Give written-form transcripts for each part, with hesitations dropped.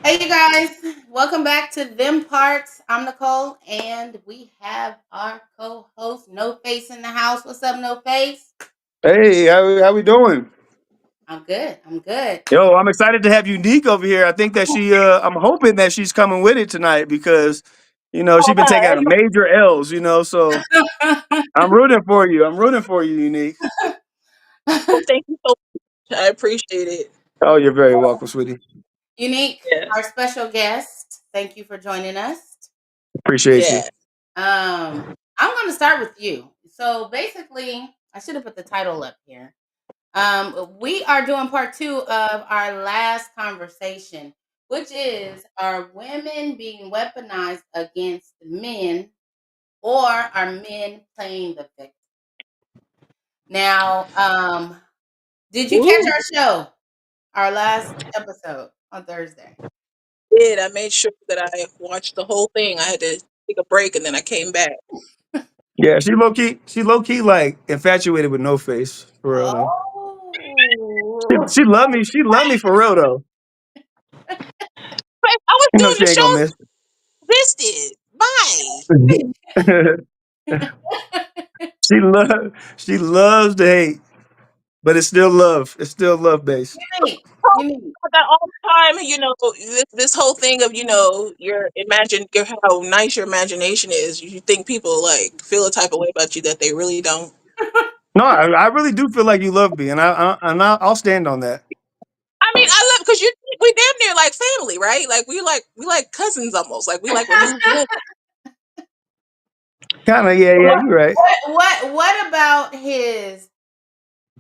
Hey, you guys, welcome back to Them Parts. I'm Nicole, and we have our co host, No Face, in the house. What's up, No Face? Hey, how we doing? I'm good. I'm good. Yo, I'm excited to have Unique over here. I think that I'm hoping that she's coming with it tonight because, she's been taking Hi. a major L's, so I'm rooting for you. I'm rooting for you, Unique. Well, thank you so much. I appreciate it. Oh, you're very welcome, sweetie. Unique, Yeah. our special guest, thank you for joining us. Appreciate you. Yeah. I'm going to start with you. So basically, I should have put the title up here. We are doing part two of our last conversation, which is, are women being weaponized against men, or are men playing the victim? Now, did you catch Ooh, our show, our last episode on Thursday? did. I made sure that I watched the whole thing. I had to take a break and then I came back. Yeah, she low key like infatuated with No Face for real though. Oh, She loved me. She loved me for real though. But I was doing She the ain't gonna show. miss. Missed it. Bye. She loves to hate, but it's still love. It's still love based. unique, unique. But that all the time, this whole thing of, how nice your imagination is. You think people like feel a type of way about you that they really don't. No, I really do feel like you love me, and I'll stand on that. I mean, I love because we damn near like family, right? Like we like cousins almost. Like we like when you live. Kind of, yeah, yeah, what, you're right. what about his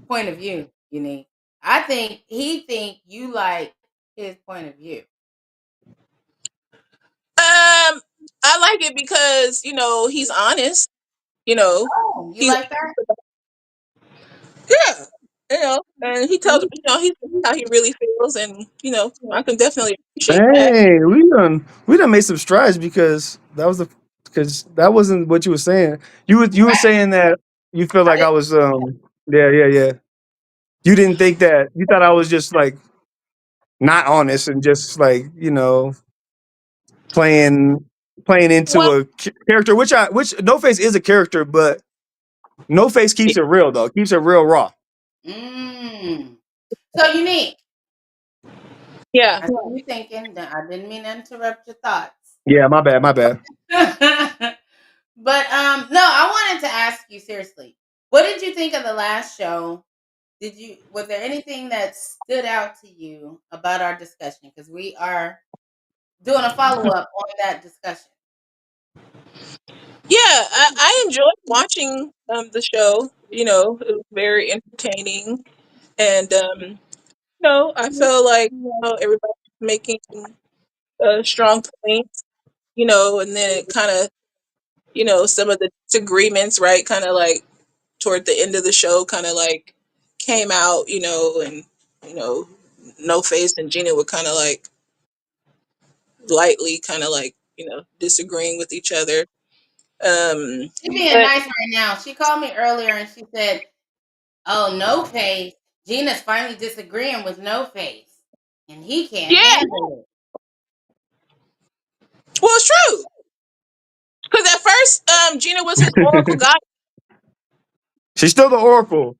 point of view, unique? I think he think you like his point of view. I like it because he's honest. You know, Oh, you he's like that? yeah, and he tells he's how he really feels, and I can definitely appreciate that. Hey, we done made some strides because that wasn't what you were saying. You were saying that you feel like I was yeah, yeah, yeah. You didn't think that you thought I was just like not honest and just like playing playing into Well, a character, which No Face is a character, but No Face keeps it real though, keeps it real raw. Mm. So unique. yeah, I see you thinking. I didn't mean to interrupt your thoughts. Yeah, my bad, my bad. But no, I wanted to ask you seriously. What did you think of the last show? Was there anything that stood out to you about our discussion? Because we are doing a follow up on that discussion. yeah. I enjoyed watching the show. It was very entertaining, and I feel like everybody was making strong points. And then it kind of some of the disagreements, right? Kind of like toward the end of the show, kind of like came out, and you know, No Face and Gina were kind of like lightly, kind of like disagreeing with each other. She being But nice right now. She called me earlier and she said, "Oh, No Face. Gina's finally disagreeing with No Face, and he can't yeah, handle it." well, it's true because at first, Gina was his oracle god. She's still the Oracle.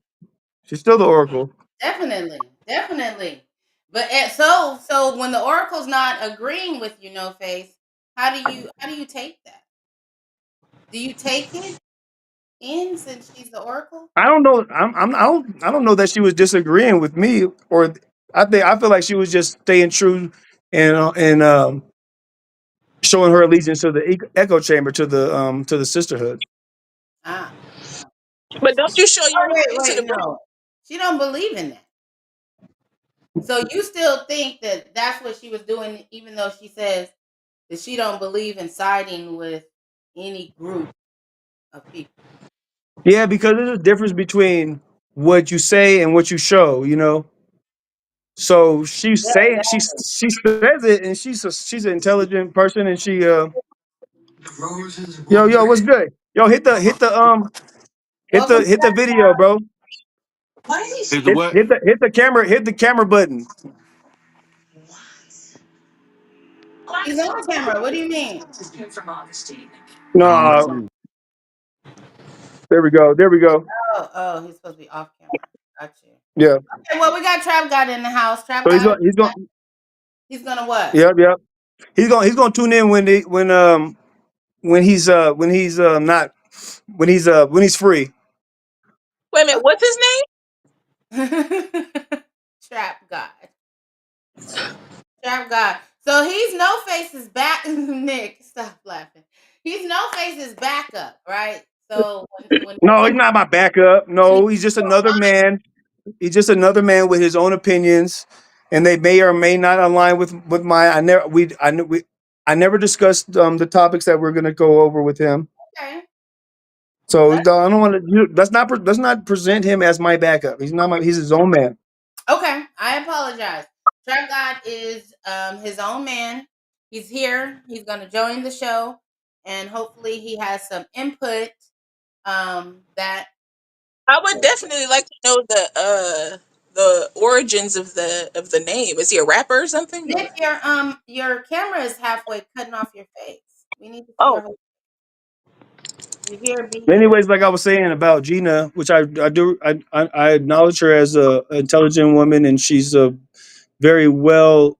She's still the Oracle. Definitely, definitely. But so when the oracle's not agreeing with you, No Face, how do you take that? Do you take it in since she's the oracle? I don't know. I don't know that she was disagreeing with me, or I feel like she was just staying true and showing her allegiance to the echo chamber to the sisterhood. Ah, ah. But don't you show your Oh wait, allegiance to the wait, brand? no. She don't believe in that. So you still think that that's what she was doing, even though she says that she don't believe in siding with any group of people. Yeah, because there's a difference between what you say and what you show. So she's Yeah, saying she says it, and she's an intelligent person, and yo, what's good? Yo, welcome hit the back. video, bro. Is the what? Hit the camera button. He's on camera. What do you mean? No, there we go. There we go. Oh, he's supposed to be off camera. Got you. Yeah. Okay, well, we got Trap God in the house. Trap So he's God, going. He's going. he's gonna what? Yep. Yep. He's going to tune in when he's not when he's free. Wait a minute, what's his name? Trap God. Trap God. So he's No Face's back. Nick, stop laughing. He's No Face's backup, right? So when No, he's not my backup. No, he's just another man. He's just another man with his own opinions, and they may or may not align with mine. I never discussed the topics that we're going to go over with him. okay, So I that's don't want to. Let's not present him as my backup. He's not my. He's his own man. okay. I apologize. Trap God is his own man. He's here. He's gonna join the show, and hopefully he has some input. That I would definitely like to know the origins of the name. Is he a rapper or something? Nick, your camera is halfway cutting off your face. We need to see your Oh, whole. You here? Be here. Anyways, like I was saying about Gina, which I do I acknowledge her as a intelligent woman, and she's a very well.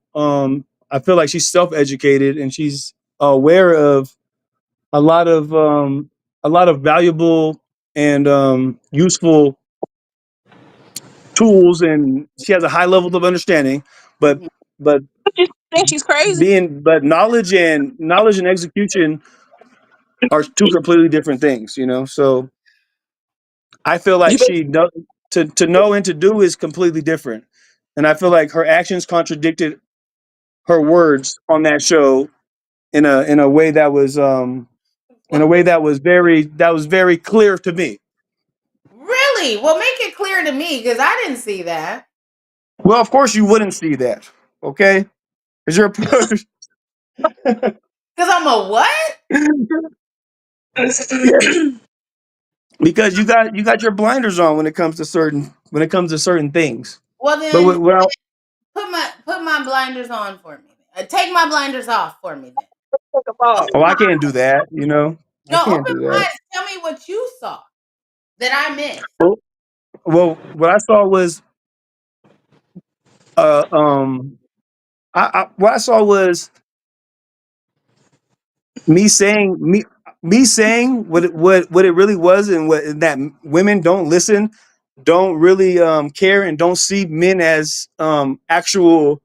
I feel like she's self educated and she's aware of a lot of um, a lot of valuable and useful tools, and she has a high level of understanding. But Mhm. but you think she's crazy? knowledge and execution are two completely different things. So I feel You like bet. to know and to do is completely different, and I feel like her actions contradicted her words on that show in a way that was What was very clear to me. really? Well, make it clear to me because I didn't see that. Well, of course you wouldn't see that, okay? Because you're Because I'm a what? yeah, because you got your blinders on when it comes to certain things. Well, But then well, put my blinders on for me. Take my blinders off for me then. Take a ball. Open oh, my I can't do that. I no, can't open do my that. eyes. Tell me what you saw that I missed. Well, what I saw was uh um what I saw was me saying what it really was, and what that women don't listen, don't really care, and don't see men as actual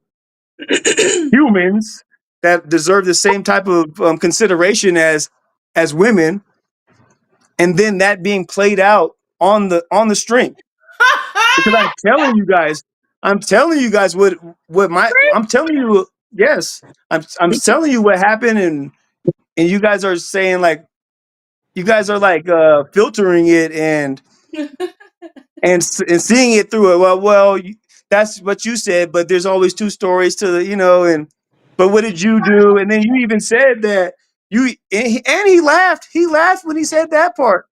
humans that deserve the same type of consideration as women, and then that being played out on the string. Because I'm telling you guys I'm telling you, yes, I'm telling you what happened, and you guys are saying, like, you guys are like filtering it and seeing it through it. That's what you said, but there's always two stories to and but what did you do? And then you even said that he laughed. He laughed when he said that part.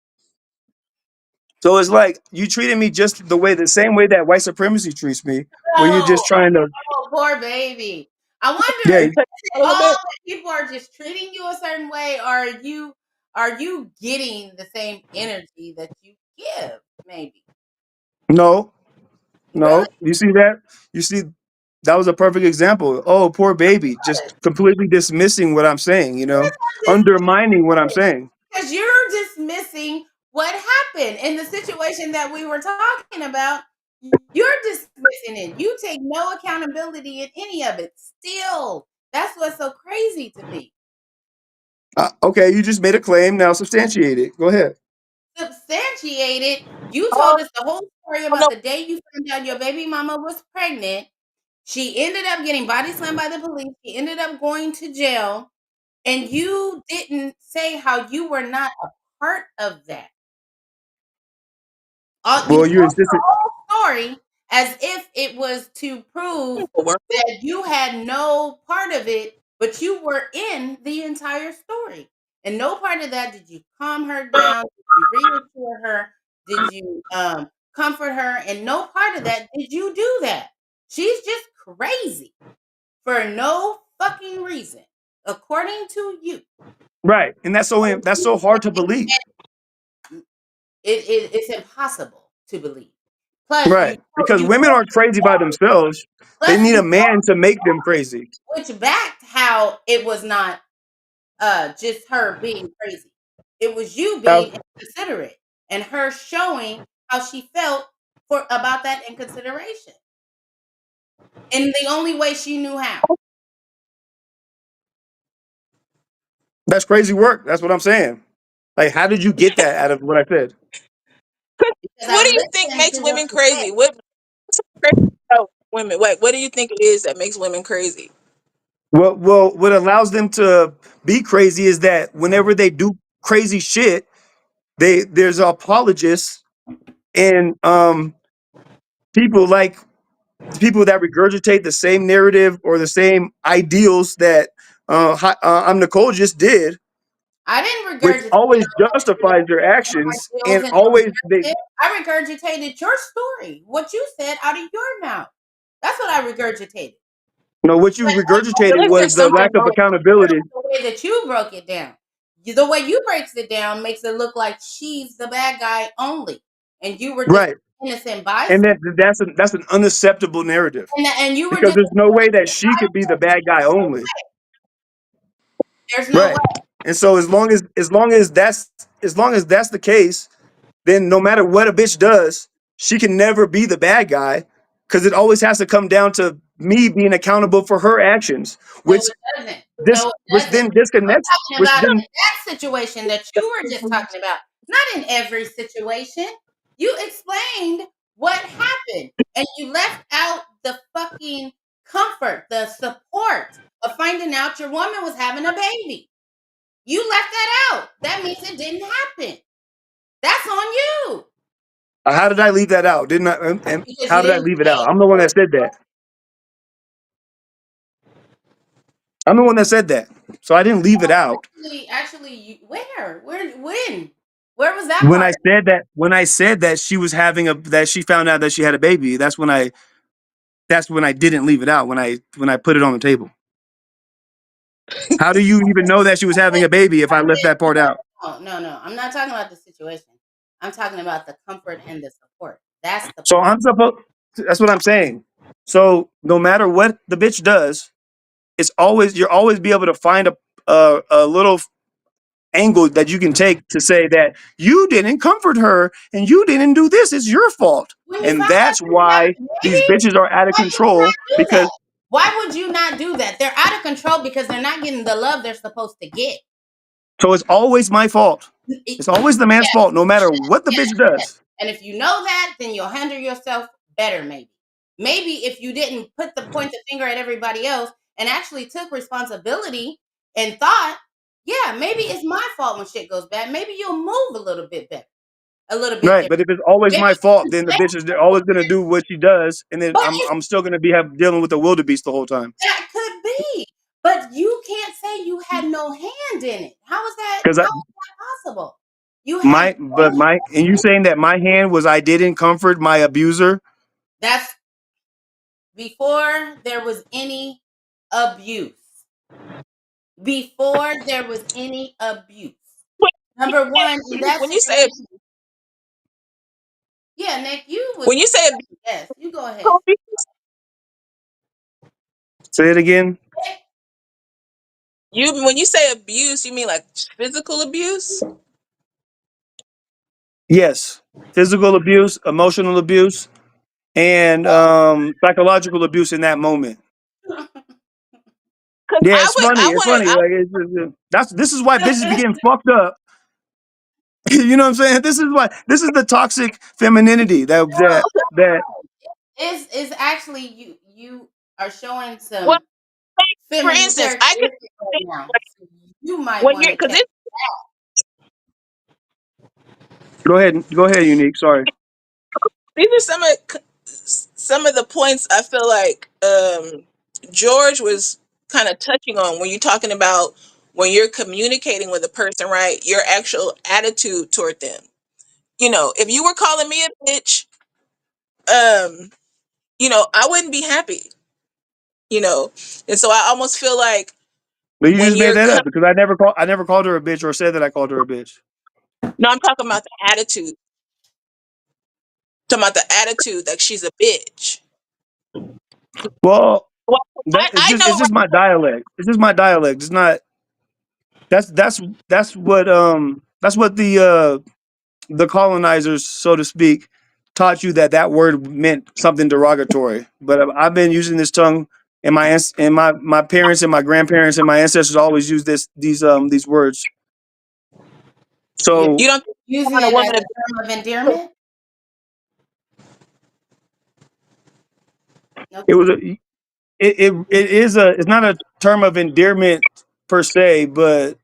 So it's like you treated me just the same way that white supremacy treats me, where you're just Oh, trying to, oh, poor baby. I yeah. wonder, is A it little all bit. that people are just treating you a certain way, or are you getting the same energy that you give? Maybe. No, Really? no. You see that? You see that was a perfect example. Oh, poor baby, just completely dismissing what I'm saying. Undermining what I'm saying. Because you're dismissing what happened in the situation that we were talking about. You're dismissing it. You take no accountability in any of it. Still, that's what's so crazy to me. Okay, you just made a claim. Now substantiate it. Go ahead. Substantiated. You Oh, told us the whole story no. about the day you found out your baby mama was pregnant. She ended up getting body slammed by the police. She ended up going to jail. And you didn't say how you were not a part of that. You Well, told you the insisted. whole story as if it was to prove that you had no part of it, but you were in the entire story. And no part of that did you calm her down, did you reassure her, did you comfort her, and no part of that did you do that. She's just crazy for no fucking reason. according to you, Right, and that's so hard to believe. it's impossible to believe. Plus, Right, because women aren't crazy by themselves. They plus need you a man to make them crazy. switch back how it was not just her being crazy. It was you How, being inconsiderate and her showing how she felt for about that inconsideration in the only way she knew how. that's crazy work. That's what I'm saying. Like, how did you get that out of what I said? Because What I do you think listened makes to what women you said. crazy? What's crazy about women? What do you think it is that makes women crazy? What allows them to be crazy is that whenever they do crazy shit, there's apologists and people like people that regurgitate the same narrative or the same ideals that I'm Nicole just did, I didn't which regurgitate always justifies their actions ideals and and always they perspective. I regurgitated your story, what you said out of your mouth. That's what I regurgitated. you know what you But I feel regurgitated like was there's the something lack of wrong. accountability. the way that you broke it down. The way you breaks it down makes it look like she's the bad guy only, and you were just Right. innocent And bystander. that's an unacceptable narrative And you were because just there's no way that she could be the bad guy only. there's no way. Right. And so as long as that's the case, then no matter what a bitch does, she can never be the bad guy because it always has to come down to me being accountable for her actions, No, which it doesn't. this No, it which doesn't. then disconnects, Talking which about in then that situation that you were just talking about, not in every situation. You explained what happened, and you left out the fucking comfort, the support of finding out your woman was having a baby. You left that out. That means it didn't happen. That's on you how did I leave that out? Didn't I? And because how you did I didn't leave it say out? I'm the one that said that. I'm the one that said that. So I didn't leave it out. actually where, when, where was that When part? I said that that she found out that she had a baby, that's when I didn't leave it out when I put it on the table. How do you even know that she was having a baby if I left that part out? No, no, no. I'm not talking about the situation. I'm talking about the comfort and the support. That's the So part. I'm supposed that's what I'm saying. So no matter what the bitch does, you'll always be able to find a little angle that you can take to say that you didn't comfort her and you didn't do this. It's your fault. When you And find out that's that you have why a these baby, bitches are out of why would you control not do because that? Why would you not do that? They're out of control because they're not getting the love they're supposed to get. so it's always my fault. It- It's always the man's yes, fault, no matter what the bitch yes. does. And if you know that, then you'll handle yourself better, maybe. Maybe if you didn't point the finger at everybody else and actually took responsibility and thought, yeah, maybe it's my fault when shit goes bad. Maybe you'll move a little bit better, a little bit Right, different. but if it's always Maybe my fault, then the bitch is always gonna do what she does, and then but I'm still gonna be dealing with the wildebeest the whole time. that could be. But you can't say you had no hand in it. How is that? Because How is that possible? You had no hand. and you saying that my hand was I didn't comfort my abuser. That's before there was any abuse. Before there was any abuse. When Number one, in that when you say situation, yeah, Nick, you was when you say yes, you go ahead. abuse, Say it again. you when you say abuse, you mean like physical abuse? Yes, physical abuse, emotional abuse, and psychological abuse in that moment. Because Yeah, it's funny. I It's wanted, funny. Like this is why bitches be getting fucked up. You know what I'm saying? This is the toxic femininity that Is actually you are showing well, some for feminine instance, I could characteristics right now. So you might when want you're to because check. go ahead, unique. Sorry. these are some of the points I feel like George was kind of touching on when you're talking about when you're communicating with a person, right? Your actual attitude toward them. If you were calling me a bitch, um, I wouldn't be happy, you know. And so I almost feel like But you when just made you're that up because I never called her a bitch or said that I called her a bitch. no, I'm talking about the attitude. Talking about the attitude that she's a bitch. Well, Well, that I it's know just my dialect. It's just my dialect. It's not that's what the colonizers, so to speak, taught you that word meant something derogatory. But I've been using this tongue, and my parents and my grandparents and my ancestors always use these words. You're you So don't using want a it as woman to a term of endearment. it Okay. was it's not a term of endearment per se, but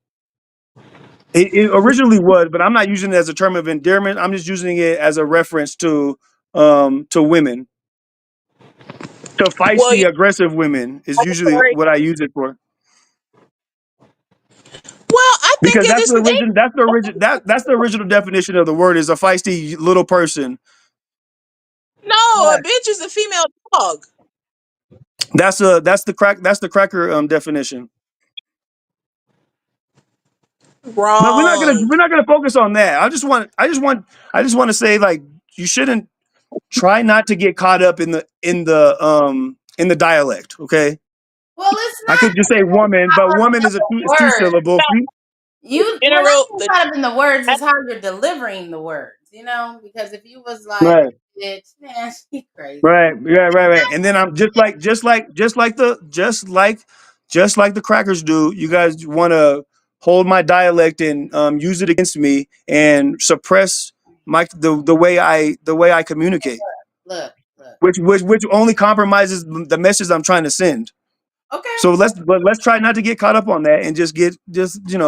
it originally was. But I'm not using it as a term of endearment. I'm just using it as a reference to women, to well, feisty, aggressive women is usually sorry. what I use it for. Well, I think Because in that's this the day, origin. That's the original definition of the word is a feisty little person. no, a Right. bitch is a female dog. That's the cracker definition. But we're not gonna Wrong. we're not gonna focus on that. I just want to say, like, you shouldn't try not to get caught up in the dialect. Okay, Well, it's I not could just say woman, but woman is the two word. syllables. Now, See? We're not general, getting the caught up in the words. It's how you're delivering the words. Because if you was like, Right. "Bitch, man, she crazy." Right, right. And then I'm just like the crackers do. You guys want to hold my dialect and use it against me and suppress the way I communicate, Look. which only compromises the message I'm trying to send. Okay. So let's try not to get caught up on that and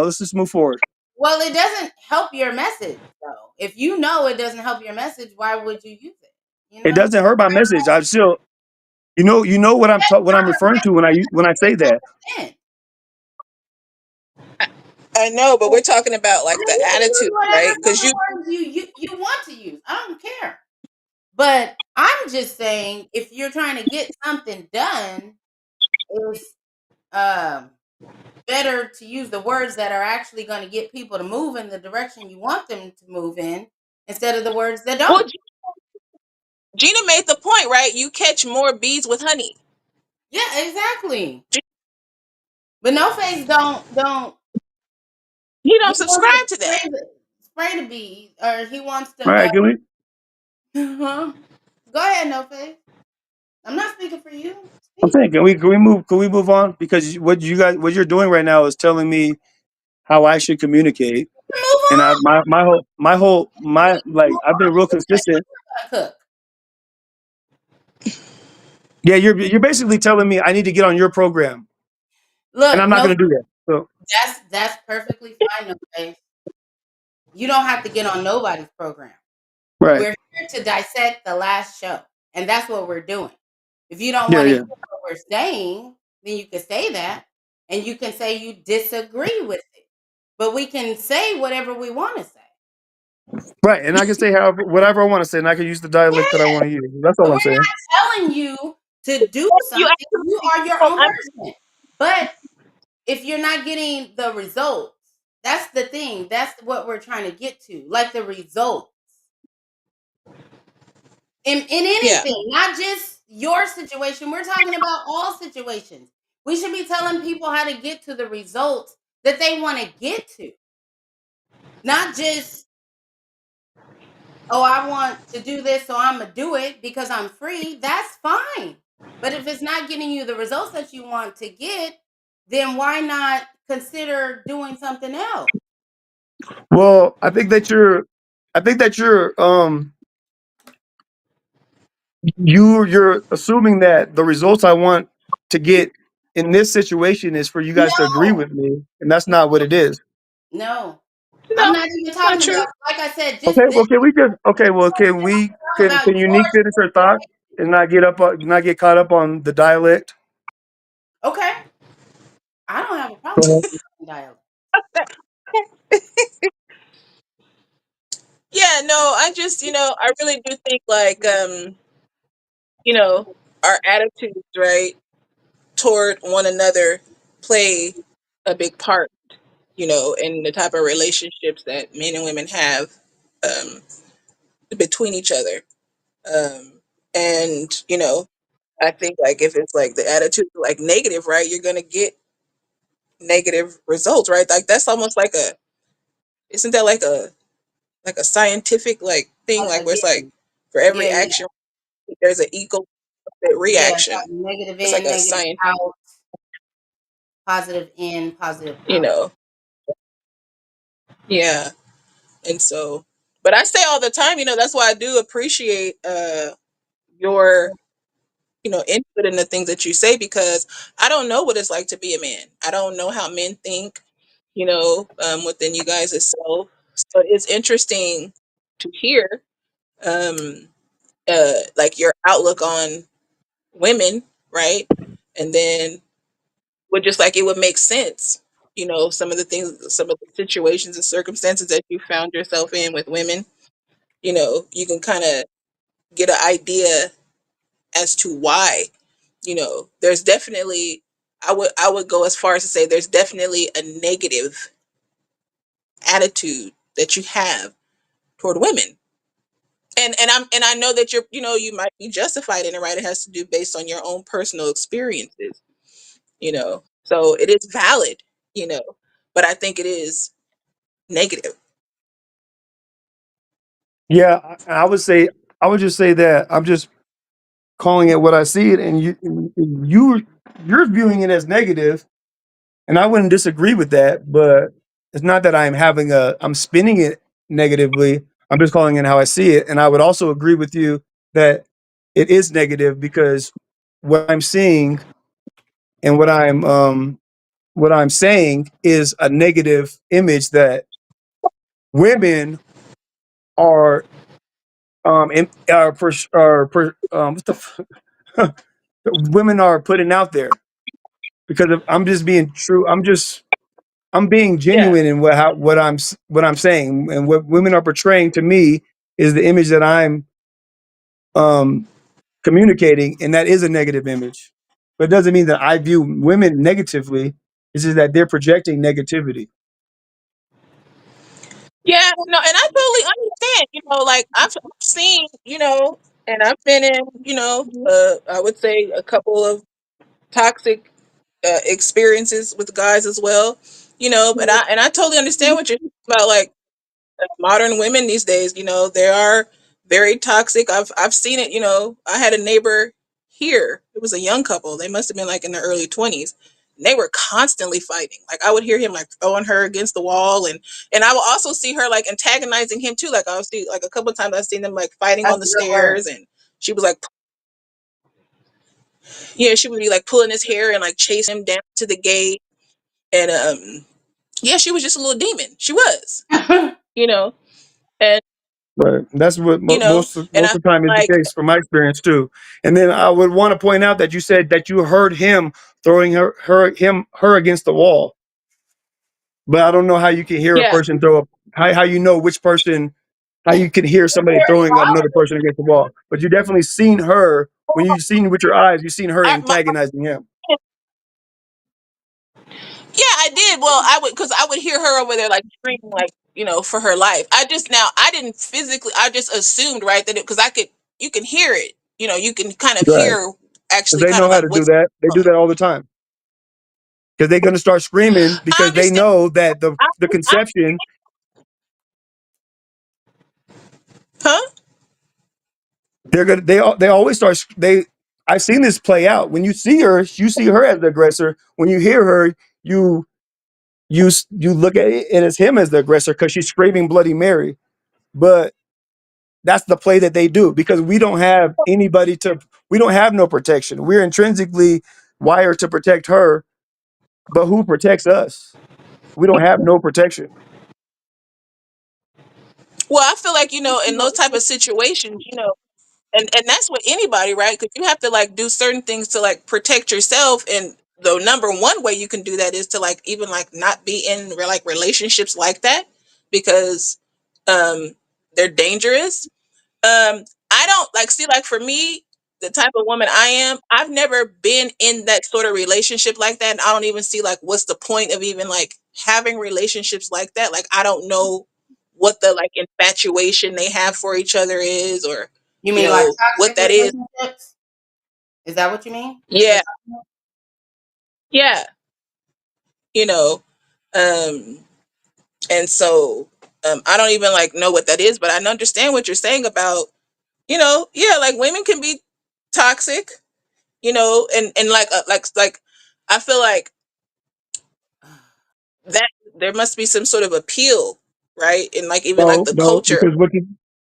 let's just move forward. Well, it doesn't help your message though. If you know it doesn't help your message, why would you use it? You It know? doesn't hurt my message. I'm still, what I'm referring to when I say that. Understand. I know, but we're talking about like the You can use attitude, whatever right? Because type of words you want to use. I don't care. But I'm just saying, if you're trying to get something done, it's um, better to use the words that are actually going to get people to move in the direction you want them to move in, instead of the words that well, don't. Gina made the point, right? You catch more bees with honey. Yeah, exactly. But no face don't. You He don't wants to subscribe to that. spray the bees, or he wants All to. right, can we? Huh? Go ahead, no face. I'm not speaking for you. I'm Speak. saying, can we move on? Because what you're doing right now is telling me how I should communicate, Move and I on. my like I've been real consistent. Cook. Yeah, you're basically telling me I need to get on your program, and I'm Look, not no, going to do that. So that's perfectly fine. No face. You don't have to get on nobody's program. right, We're here to dissect the last show, and that's what we're doing. If you don't yeah, want to hear yeah, what we're saying, then you can say that, and you can say you disagree with it. But we can say whatever we want to say. right. And I can say however whatever I want to say, and I can use the dialect that I want to use. That's But all I'm we're saying. not telling you to do You something. You actually, are your own person. But if you're not getting the results, that's the thing. That's what we're trying to get to. Like the results. In yeah. anything, not just your situation. We're talking about all situations. We should be telling people how to get to the results that they want to get to. Not just, oh, I want to do this, so I'm gonna do it because I'm free. That's fine. But if it's not getting you the results that you want to get, then why not consider doing something else? Well, I think that you're assuming that the results I want to get in this situation is for you guys to agree No, with me, and that's not what it is. no. I'm No, not even not talking true. about, like I said, Okay, just this. well, can we Talk about can Unique finish her thought and not get caught up on the dialect? okay. I don't have a problem with Mhm. dialogue. Yeah, no, I just, I really do think like, you know, our attitudes, right, toward one another play a big part, in the type of relationships that men and women have um, between each other. And I think like if it's like the attitude like negative, right, you're gonna get negative results, right? Like that's almost like a isn't that like a scientific like thing, like where it's Yeah, like for every yeah, yeah, action there's an equal yeah. reaction. Negative It's like in, a negative science, out, positive in, positive you out. know. Yeah. And so, but I say all the time, that's why I do appreciate your input in the things that you say, because I don't know what it's like to be a man. I don't know how men think, within you guys itself. So it's interesting to hear um like your outlook on women, right? And then would just like it would make sense, some of the things, some of the situations and circumstances that you found yourself in with women, you can kind of get an idea as to why. There's definitely I would go as far as to say there's definitely a negative attitude that you have toward women. And I know that you might be justified in it, right? It has to do based on your own personal experiences, so it is valid, you know but I think it is negative. Yeah, I would say I would just say that I'm just calling it what I see it, and you're viewing it as negative, and I wouldn't disagree with that. But it's not that I'm spinning it negatively. I'm just calling it how I see it, and I would also agree with you that it is negative because what I'm seeing and what I'm saying is a negative image that women are what the women are putting out there because I'm just being true. I'm being Yeah. genuine in what I'm saying, and what women are portraying to me is the image that I'm um, communicating, and that is a negative image. But it doesn't mean that I view women negatively. It's just that they're projecting negativity. Yeah, no, and I totally understand. Like I've seen, and I've been in, I would say a couple of toxic experiences with guys as well. But I totally understand what you're talking about. Like modern women these days, they are very toxic. I've seen it. I had a neighbor here. It was a young couple. They must have been like in their early 20s. They were constantly fighting. Like I would hear him like throwing her against the wall, and I will also see her like antagonizing him too. Like I'll see like a couple of times I've seen them like fighting That's on the a good word. stairs, and she was like, yeah, she would be like pulling his hair and like chasing him down to the gate, and yeah, she was just a little demon. She was, you know, and But that's what and most I of the time is the like case from my experience too. And then I would want to point out that you said that you heard him throwing her against the wall. But I don't know how you can hear a yeah. person throw up. How you know which person? How you can hear somebody throwing another person against the wall? But you definitely seen her when you seen with your eyes. You seen her My, antagonizing him. yeah, I did. Well, I would because I would hear her over there like screaming, like for her life. I didn't physically. I just assumed right that because you can hear it. You can kind of Right? hear Because actually they kind know of how like to do what's that. They going do on. that all the time. Because they're going to start screaming I because they understand. know that I, the I, conception huh? they always start they I've seen this play out. When you see her as the aggressor. When you hear her, you you look at it as him as the aggressor because she's screaming Bloody Mary. But that's the play that they do because we don't have no protection. We're intrinsically wired to protect her, but who protects us? We don't have no protection. Well, I feel like in those type of situations, and that's with anybody, right? Because you have to like do certain things to like protect yourself, and the number one way you can do that is to like even like not be in like relationships like that because um they're dangerous. I don't like see like for me. the type of woman I am, I've never been in that sort of relationship like that. And I don't even see like what's the point of even like having relationships like that. Like I don't know what the like infatuation they have for each other is, or You mean like what toxic that is. relationships? Is that what you mean? Yeah, yeah, you know. Um and so I don't even like know what that is, but I understand what you're saying about, yeah, like women can be toxic, and like I feel like that there must be some sort of appeal, right? And like even like No, the no, culture. because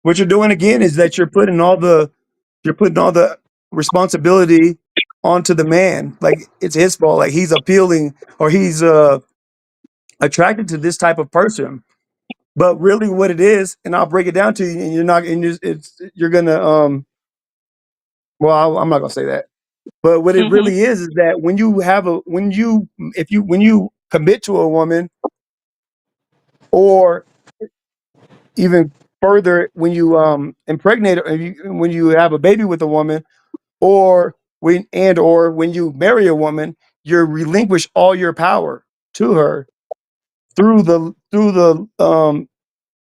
what you're doing again is that you're putting all the responsibility onto the man. Like it's his fault. Like he's appealing or he's attracted to this type of person. But really, what it is, and I'll break it down to you, and you're gonna well, I'm not gonna say that. But what it Hmm. really is that when you commit to a woman, or even further, when you impregnate, when you have a baby with a woman, or when you marry a woman, you relinquish all your power to her through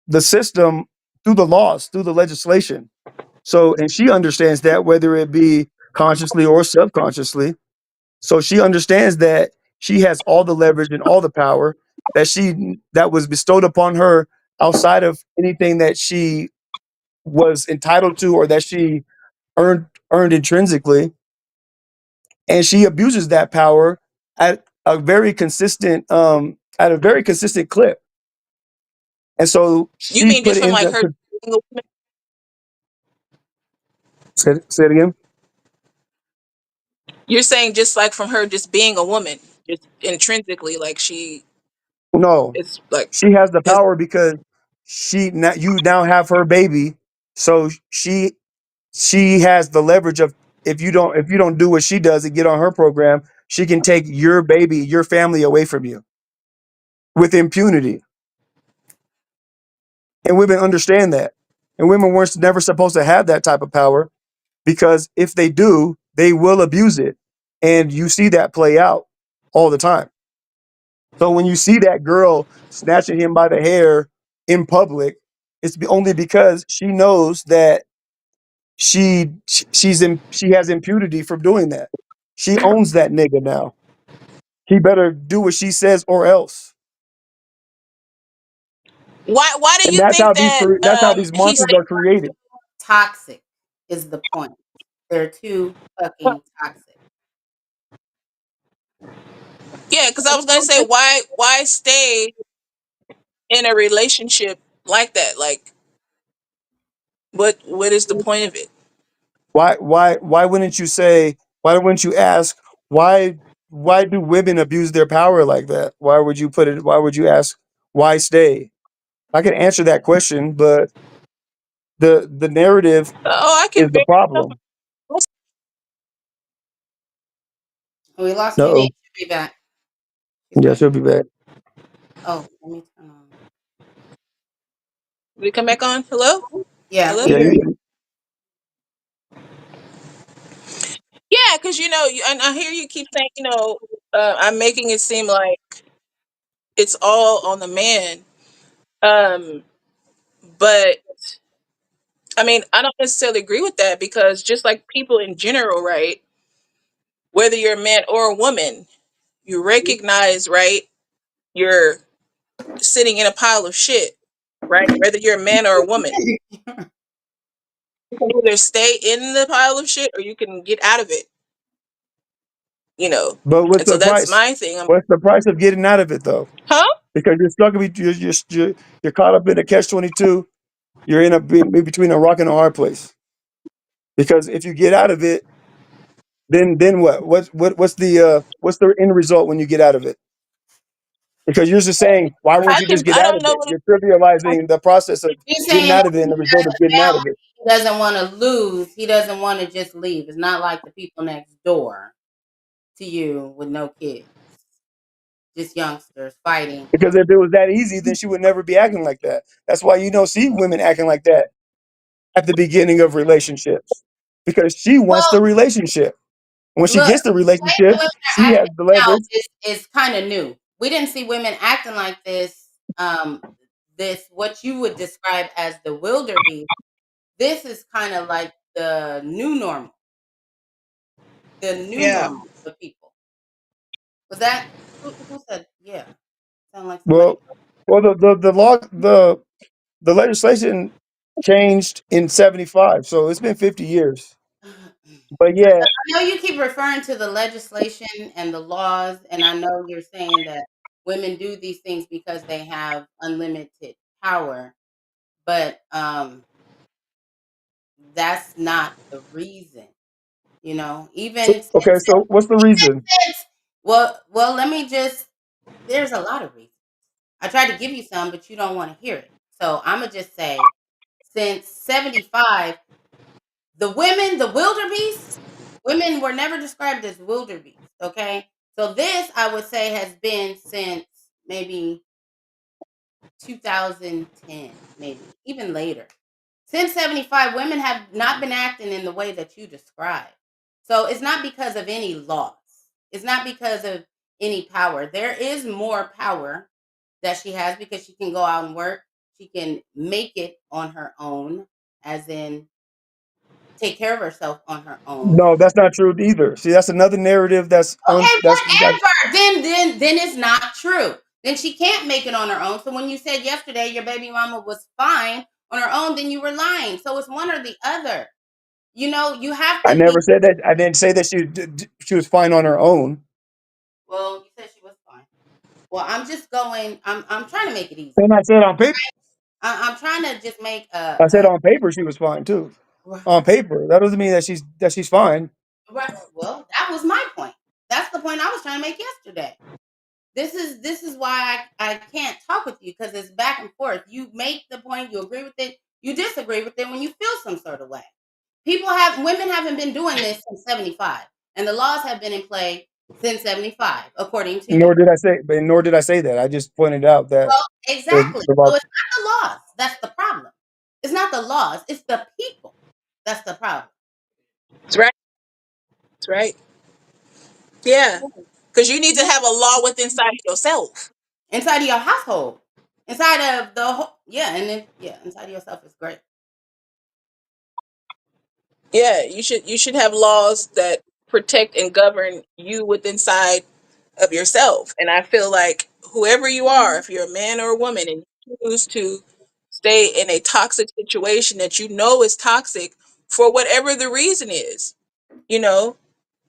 the system, through the laws, through the legislation. So, and she understands that, whether it be consciously or subconsciously. So she understands that she has all the leverage and all the power that was bestowed upon her outside of anything that she was entitled to or that she earned intrinsically, and she abuses that power at a very consistent clip. And so You she mean put just it from in like the her being a woman? say it again. You're saying just like from her just being a woman, just intrinsically, like she No, is like she has the has. power because you now have her baby. So she has the leverage of, if you don't do what she does and get on her program, she can take your baby, your family away from you with impunity. And women understand that. And women weren't never supposed to have that type of power, because if they do, they will abuse it. And you see that play out all the time. So when you see that girl snatching him by the hair in public, only because she knows that she has impunity from doing that. She owns that nigga now. He better do what she says or else. Why do And you think that that's how these he monsters stayed? are created. Toxic is the point. They're too fucking toxic. Yeah, because I was gonna say why stay in a relationship like that? Like what is the point of it? Why wouldn't you say, why wouldn't you ask, why why do women abuse their power like that? Why would you ask, why stay? I can answer that question, but the narrative Oh, I can is the figure. problem. We lost No. Unique. She'll be back. She's Yeah, right. she'll be back. Oh, let me turn on. Did it come back on? Hello, Yeah, hello. we Yeah, hear you. Yeah, because and I hear you keep saying, I'm making it seem like it's all on the man. Um, but I mean, I don't necessarily agree with that because just like people in general, right? Whether you're a man or a woman, you recognize, right? You're sitting in a pile of shit, right? Whether you're a man or a woman, you can either stay in the pile of shit or you can get out of it, you know. but what's And so the that's price? my thing. What's the price of getting out of it though? Huh? Because you're stuck. You're caught up in a catch-22. You're between a rock and a hard place. Because if you get out of it, then what? What's the end result when you get out of it? Because you're just saying, why wouldn't you just get I out don't of know it? what You're trivializing the process of He's getting saying out of it and the result of getting out of it. he doesn't want to lose. He doesn't want to just leave. It's not like the people next door to you with no kids, just youngsters fighting. Because if it was that easy, then she would never be acting like that. That's why you don't see women acting like that at the beginning of relationships. because she wants the Well, relationship. When she look, gets the the way the relationship, women she are has acting the now leverage. is kind of new. We didn't see women acting like this. This what you would describe as the wildebeest. This is kind of like the new Yeah. normal for people. Was that who said? Yeah, sound like somebody. Well, the legislation changed in '75, so it's been 50 years. But yeah, I know you keep referring to the legislation and the laws, and I know you're saying that women do these things because they have unlimited power, but that's not the reason. Even okay. So what's the reason? since well, let me just. There's a lot of reasons. I tried to give you some, but you don't want to hear it. So I'm gonna just say, since '75, the wildebeest, women were never described as wildebeest. Okay, so this I would say has been since maybe 2010, maybe even later. Since '75, women have not been acting in the way that you describe. So it's not because of any laws. It's not because of any power. There is more power that she has because she can go out and work. She can make it on her own, as in take care of herself on her own. No, that's not true either. See, that's another narrative Okay, that's you got. whatever. Then it's not true. Then she can't make it on her own. So when you said yesterday your baby mama was fine on her own, then you were lying. So it's one or the other. You have I to be. never said that. I didn't say that she was fine on her own. Well, you said she was fine. Well, I'm just going. I'm trying to make it easy. And I said on paper. I'm trying to just make I said on paper she was fine too. On paper, that doesn't mean that she's fine. right. Well, that was my point. That's the point I was trying to make yesterday. This is why I can't talk with you because it's back and forth. You make the point, you agree with it, you disagree with it when you feel some sort of way. Women haven't been doing this since '75, and the laws have been in play since '75, according to you. Nor did I say that. I just pointed out that Well, exactly. the So law. it's not the laws that's the problem. It's not the laws. It's the people that's the problem. That's right. That's right. Yeah. Because you need to have a law within inside of yourself. Inside of your household, inside of the whole, yeah, and then yeah, inside of yourself is great. Yeah, you should have laws that protect and govern you within inside of yourself. And I feel like whoever you are, if you're a man or a woman and you choose to stay in a toxic situation that you know is toxic for whatever the reason is, you know,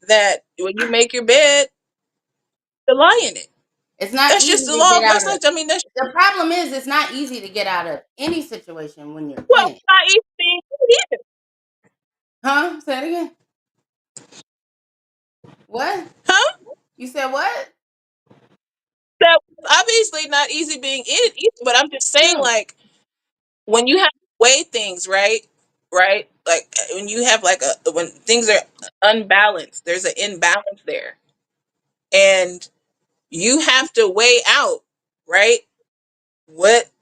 that when you make your bed, to lie in it. It's not That's just easy the to law get of out what's of. like. I mean, that's The problem is, it's not easy to get out of any situation when you're well, in it. it's not easy either. Huh? Say it again. What? Huh? You said what? That obviously not easy being in it either, but I'm just saying, True. like, when you have to weigh things, right? Right? Like when you have like when things are unbalanced, there's an imbalance there. And you have to weigh out, right?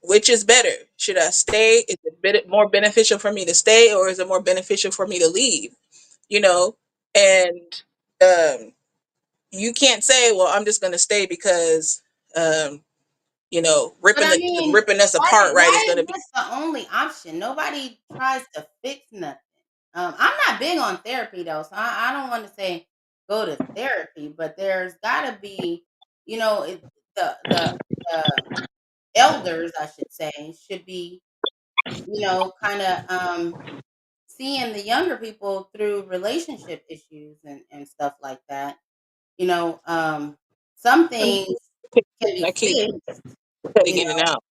Which is better? Should I stay? Is it more beneficial for me to stay or is it more beneficial for me to leave? You know? And um you can't say, well, I'm just gonna stay because um, But I mean, ripping us why apart, right, is why is gonna be this the only option? Nobody tries to fix nothing. I'm not big on therapy though, so I don't want to say go to therapy, but there's got to be, the elders, I should say, should be, kind of seeing the younger people through relationship issues and stuff like that. You know, um, some things can be I keep fixed. cutting You in and know, out.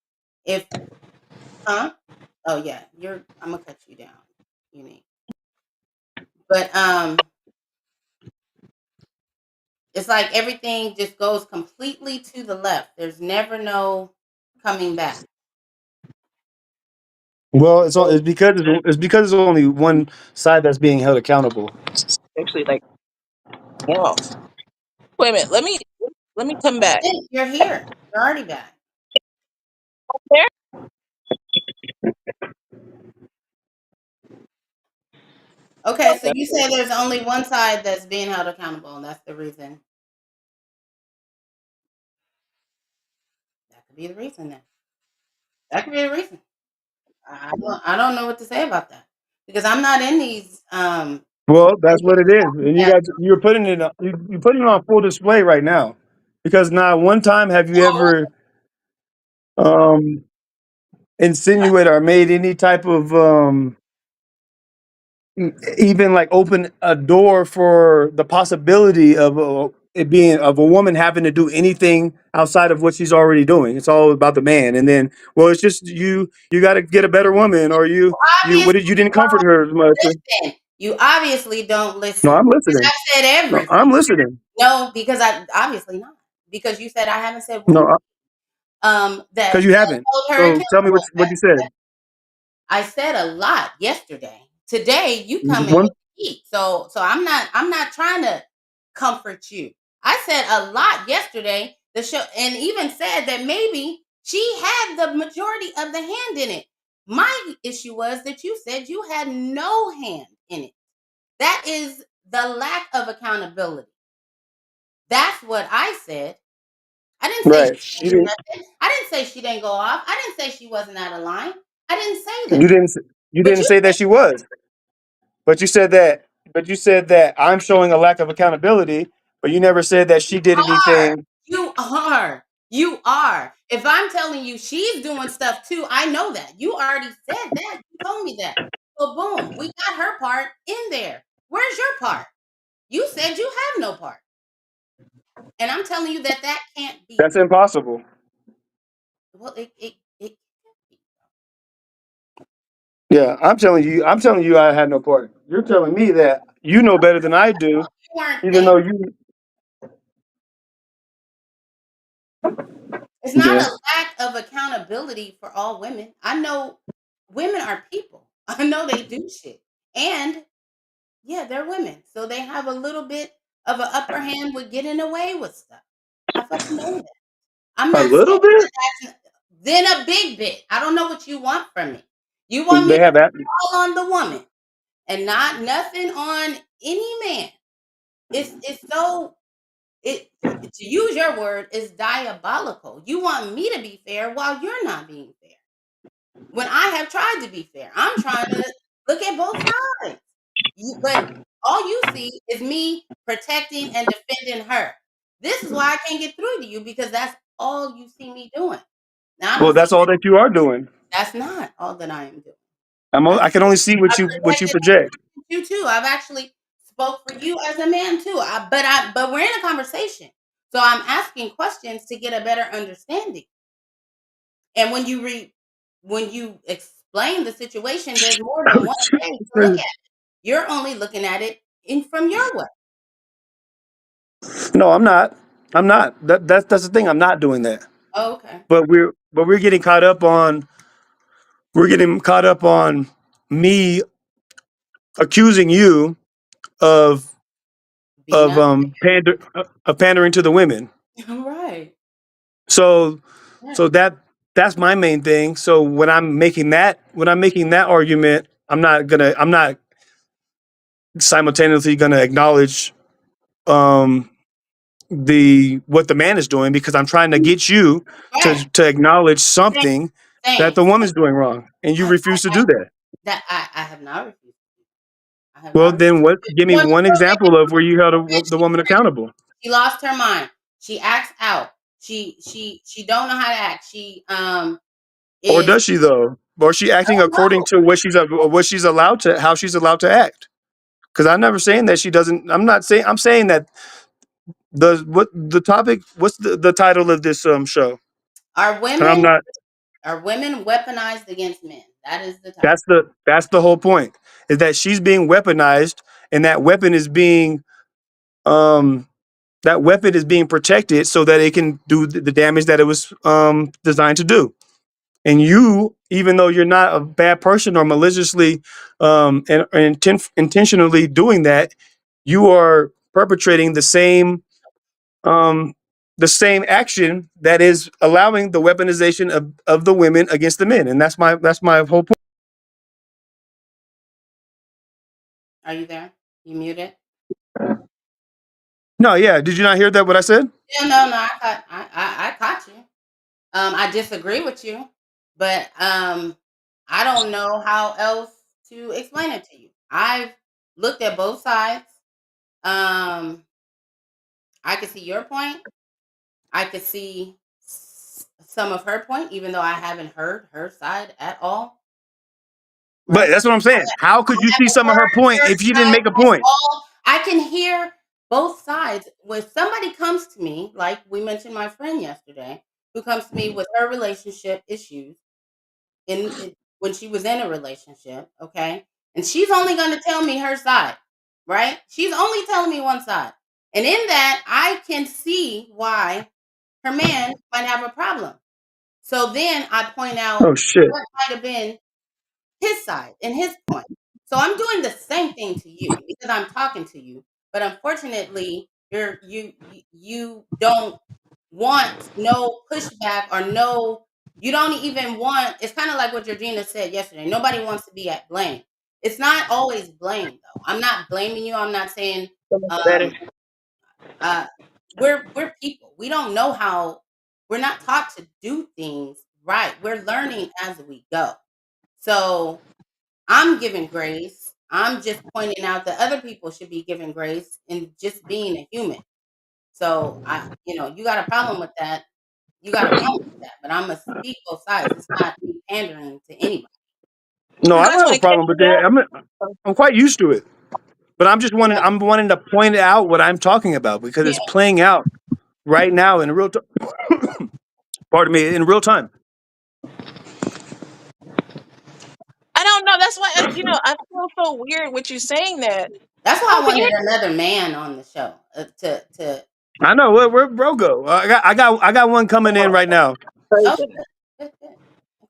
if huh? Oh yeah, I'm gonna cut you down. Unique, but it's like everything just goes completely to the left. There's never no coming back. Well, it's because there's only one side that's being held accountable. Actually, like, off. Wait a minute. Let me come back. Hey, you're here. You're already back. There. Okay, so you say there's only one side that's being held accountable, and that's the reason. That could be the reason then. That could be the reason. I don't know what to say about that because I'm not in these Well, that's what it is, and you're putting it you're putting it on full display right now, because not one time have you no, ever um, insinuated or made any type of even like open a door for the possibility of it being of a woman having to do anything outside of what she's already doing. It's all about the man, and then well, it's just you. You got to get a better woman, or you what obviously did you didn't comfort don't her as much. listen. You obviously don't No, listen I'm because listening. I've said No, everything. I'm listening. No, because I obviously not because you said I haven't said one No, because that you haven't. hold her So tell me accountable. what you said. I said a lot yesterday. Today you come in One with heat. So I'm not trying to comfort you. I said a lot yesterday. The show and even said that maybe she had the majority of the hand in it. My issue was that you said you had no hand in it. That is the lack of accountability. That's what I said. I didn't say right. she You didn't do didn't. nothing. I didn't say she didn't go off. I didn't say she wasn't out of line. I didn't say You that. didn't. You But didn't you say that she was. But you said that. But you said that I'm showing a lack of accountability. But you never said that she did are. anything. You are. You are. If I'm telling you she's doing stuff too, I know that. You already said that. You told me that. So boom, we got her part in there. Where's your part? You said you have no part. And I'm telling you that that can't be. That's impossible. Well, it can't be. Yeah, I'm telling you. I'm telling you, I had no part. You're telling me that you know better than I do, You weren't even there. though you. It's not Yeah. a lack of accountability for all women. I know women are people. I know they do shit. And yeah, they're women. So they have a little bit of an upper hand with getting away with stuff. I fucking know that. I'm A not little saying bit. that that's then a big bit. I don't know what you want from me. You want me They to have that. fall on the woman and not nothing on any man. It's so to use your word is diabolical. You want me to be fair while you're not being fair. When I have tried to be fair, I'm trying to look at both sides. But all you see is me protecting and defending her. This is why I can't get through to you because that's all you see me doing. Now I Well, don't see that's all that you are doing. that's not all that I am doing. I I can only see I what you protected project. you too. I've actually spoke for you as a man too. But we're in a conversation. So I'm asking questions to get a better understanding. And when you explain the situation, there's more than one way to look at it. You're only looking at it in from your way. No, I'm not. I'm not. That's the thing. I'm not doing that. Oh, okay. But we're getting caught up on me accusing you of Being up. pandering to the women. Right. So Yeah. so that's my main thing. So when I'm making that argument, I'm not simultaneously gonna acknowledge um the what the man is doing, because I'm trying to get you Right. to acknowledge Same. something that Same. the woman's doing wrong, and you I, refuse to do that. I have not refused. I have Well, not refused. then what? Give You me want me one to make example of where you held it? the woman accountable, She lost her mind. She acts out. She don't know how to act. She or is does she though? Or is she acting according no. to what she's allowed to how she's allowed to act? Because I'm never saying that she doesn't. I'm not saying. I'm saying that the topic. What's the title of this show? Are And I'm women not. are women weaponized against men? That is the title. That's the whole point. Is that she's being weaponized, and um that weapon is being protected so that it can do the damage that it was designed to do. And you, even though you're not a bad person or maliciously intentionally doing that, you are perpetrating um, the same action that is allowing the weaponization of the women against the men. And that's my whole point. Are you there? You muted? No, yeah. Did you not hear that? What I said? Yeah, no. I caught you. I disagree with you, but I don't know how else to explain it to you. I've looked at both sides. Um, I could see your point. I could see some of her point, even though I haven't heard her side at all. But Right? that's what I'm saying. How could I you see haven't some of her heard point her if you didn't side make a at point? all. I can hear both sides. When somebody comes to me, like we mentioned my friend yesterday, who comes to me with her relationship issues when she was in a relationship, okay? And she's only going to tell me her side, right? She's only telling me one side. And in that, I can see why her man might have a problem. So then I point out Oh shit. what might have been his side and his point. So I'm doing the same thing to you because I'm talking to you. But unfortunately, you don't want no pushback or no, you don't even want, it's kind of like what Georgina said yesterday. Nobody wants to be at blame. It's not always blame though. I'm not blaming you. I'm not saying So much better. um uh we're people. We don't know how, we're not taught to do things right. We're learning as we go. So I'm giving grace. I'm just pointing out that other people should be given grace and just being a human. So you got a problem with that. You got a problem with that. But I'm gonna speak both sides. It's not me pandering to anybody. No, You I don't guys have want a to catch problem with me that. up? I'm quite used to it. But Yeah, I'm wanting to point out what I'm talking about because yeah. it's playing out right now in real time. Pardon me, in real time. I don't know. That's why I feel so weird with you saying that. That's why Oh, I can you wanted another man on the show to. I know where bro go. I got one coming in right now. hear Oh, me? good, good.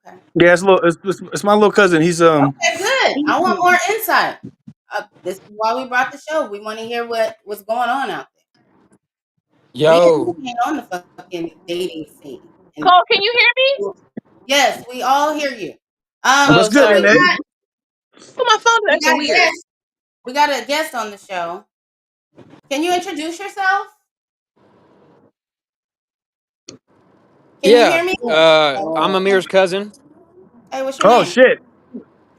Okay, Yeah, it's my little cousin. He's okay, good. I want more insight. This is why we brought the show. We want to hear what's going on out there. Man, Yo, you ain't on the fucking dating scene. And Cole, can you hear me? yes, we all hear you. Oh, what's good, So sorry. NA? Oh, my phone is we got acting a weird. guest. We got a guest on the show. Can you introduce yourself? Can you yeah. hear me? I'm Amir's cousin. Hey, what's your Oh name? shit,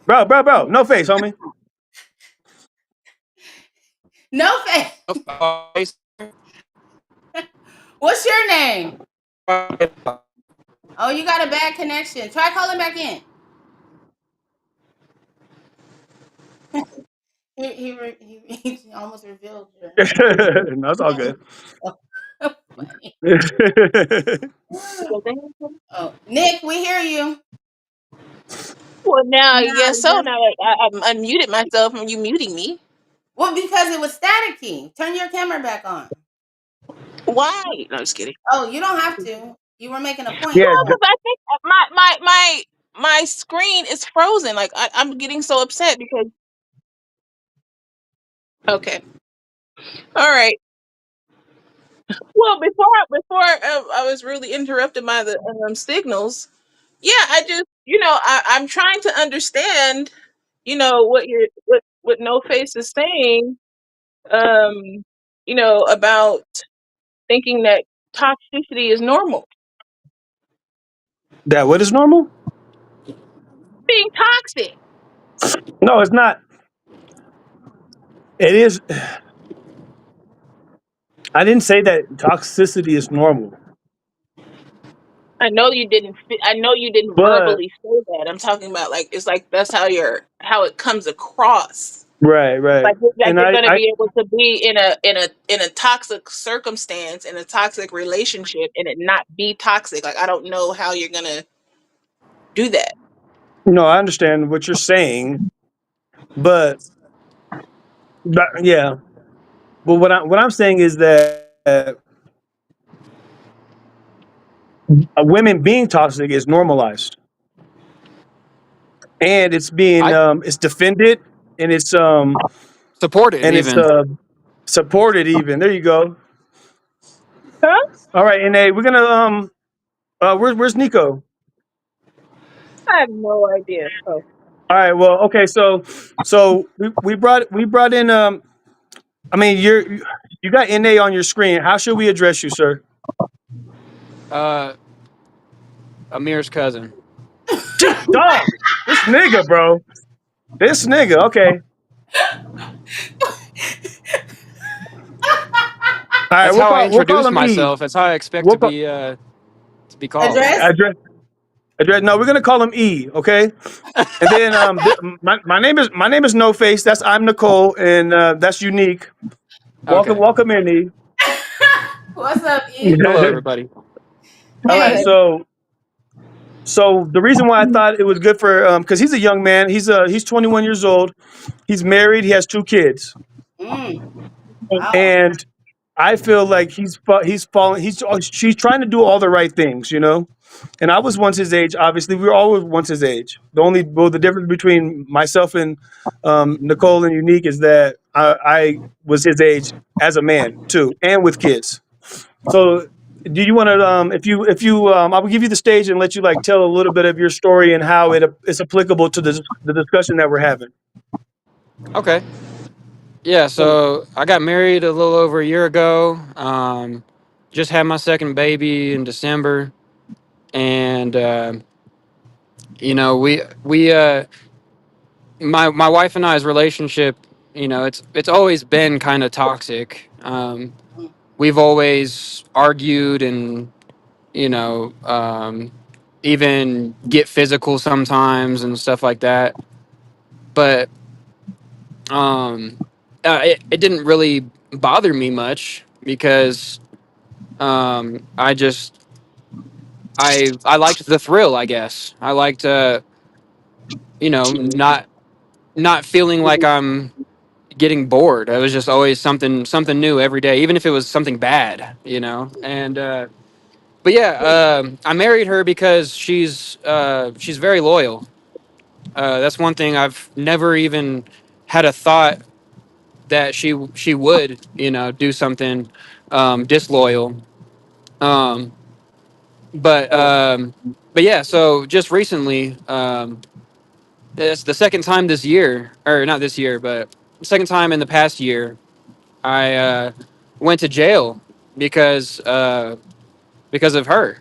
bro, no face, homie. No face. What's your name? Oh, you got a bad connection. Try calling back in. He almost revealed your identity. No, it's all good. So funny. Oh, Nick, we hear you. Well, now I guess so. Now I'm unmuted myself and you muting me. Well, because it was staticky. Turn your camera back on. Why? No, just kidding. Oh, you don't have to. You were making a point. Yeah, Well, because I think my screen is frozen. Like I'm getting so upset because. Okay. All right. Well, before I was really interrupted by the signals. Yeah, I just I'm trying to understand what what No Face is saying. Um, about thinking that toxicity is normal. that what is normal? Being toxic. No, it's not. It is. I didn't say that toxicity is normal, I know you didn't but verbally say that. I'm talking about like it's like that's how it comes across. right, Like and you're gonna I be able to be in a toxic circumstance in a toxic relationship and it not be toxic. Like I don't know how you're gonna do that. no, I understand what you're saying, but, yeah, but what I'm saying is that women being toxic is normalized, and it's being I it's defended, and supported it's even. supported even. There you go. Huh? All right, and we're gonna where's Nico? I have no idea. Oh. All right. Well, okay. So we brought in. I mean, you got NA on your screen. How should we address you, sir? Uh, Amir's cousin. Dog. This nigga, bro. This nigga. Okay. All right. That's We'll how I call introduce him E. myself. That's how I expect We'll call to be called. Address. address. No, we're gonna call him E. Okay. And then my name is No Face. That's I'm Nicole, and that's unique. Welcome, Okay. welcome in, E. What's up, E? Hello, everybody. All right. Hey. So the reason why I thought it was good for because he's a young man. He's 21 years old. He's married. He has two kids, Mm, wow. and I feel like he's falling. She's trying to do all the right things, you know. And I was once his age. Obviously, we were always once his age. The difference between myself and Nicole and Unique is that I was his age as a man too, and with kids. So, do you want to, I will give you the stage and let you like tell a little bit of your story and how it is applicable to the discussion that we're having. Okay. Yeah. So I got married a little over a year ago. Just had my second baby in December, and we my wife and I's relationship, it's always been kind of toxic. Mm, We've always argued and you know um, even get physical sometimes and stuff like that. But it didn't really bother me much because I just I liked the thrill. I guess I liked not feeling like I'm getting bored. It was just always something new every day, even if it was something bad, And but yeah, I married her because she's very loyal. That's one thing I've never even had a thought that she would do something disloyal. Um, but um, but yeah, so just recently, it's the second time this year, or not this year, but the second time in the past year, I went to jail because uh, because of her.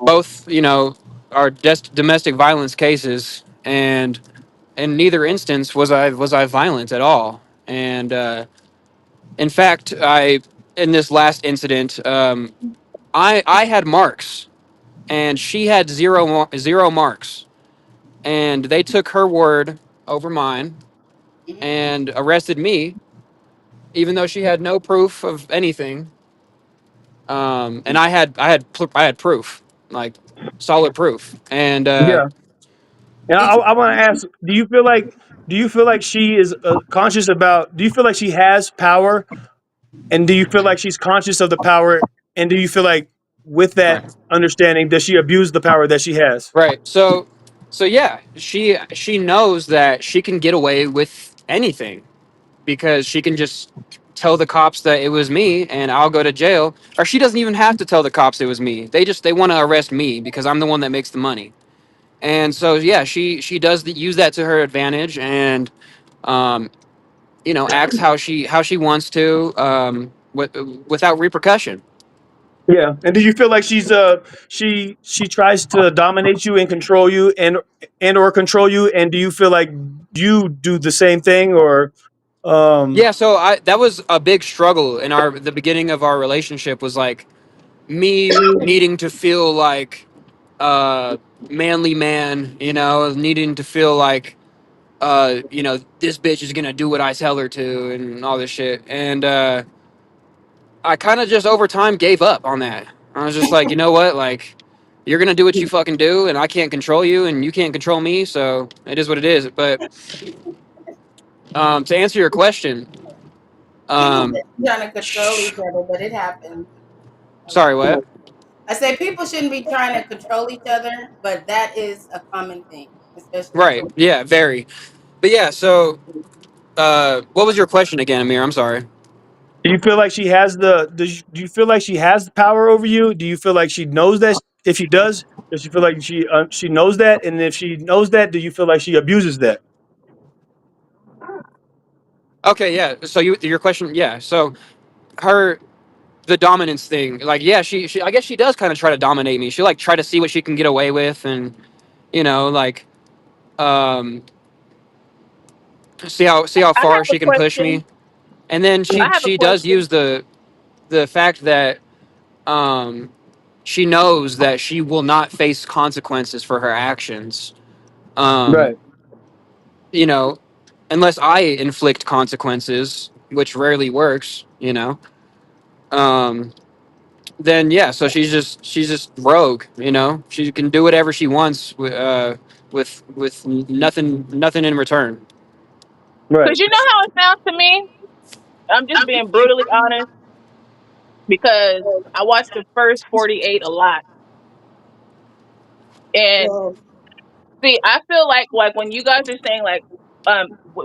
Both, are domestic violence cases, and in neither instance was I violent at all. And in fact, I in this last incident, I had marks, and she had zero marks, and they took her word over mine mhm. and arrested me, even though she had no proof of anything. And I had proof, like solid proof, and Yeah. And Did you? I want to ask, do you feel like she is conscious about, do you feel like she has power, and do you feel like she's conscious of the power, and do you feel like with that right, understanding, does she abuse the power that she has? right. So yeah, she knows that she can get away with anything because she can just tell the cops that it was me and I'll go to jail, or she doesn't even have to tell the cops it was me. They want to arrest me because I'm the one that makes the money. And so yeah, she does use that to her advantage, and um, acts how she wants to, without repercussion. Yeah. And do you feel like she tries to dominate you and control you and or control you, and do you feel like you do the same thing, or um Yeah, so I that was a big struggle in our the beginning of our relationship, was like me needing to feel like uh manly man, needing to feel like this bitch is gonna do what I tell her to and all this shit. And I kind of just over time gave up on that. I was just like, you know what, like, you're gonna do what you fucking do, and I can't control you, and you can't control me, so it is what it is. But to answer your question, People um, shouldn't be trying to control sh- each other, but it happens a sorry, lot. what? I say people shouldn't be trying to control each other, but that is a common thing, especially in Right, social. yeah, very. But yeah, so what was your question again, Amir? I'm sorry. do you feel like do you feel like she has the power over you? Do you feel like she knows that if she does? Does she feel like she knows that? And if she knows that, do you feel like she abuses that? Okay, yeah. So your question, yeah. So her the dominance thing, like, yeah, she I guess she does kind of try to dominate me. She like try to see what she can get away with, and like um see how I far have a she can push question. me. And then I have a she does question use the fact that um she knows that she will not face consequences for her actions. Um Right. you know, unless I inflict consequences, which rarely works, um then yeah, so she's just rogue, she can do whatever she wants with nothing in return. Right. because you know how it sounds to me. I'm just being brutally honest because I watched the first 48 a lot, and see, I feel like when you guys are saying like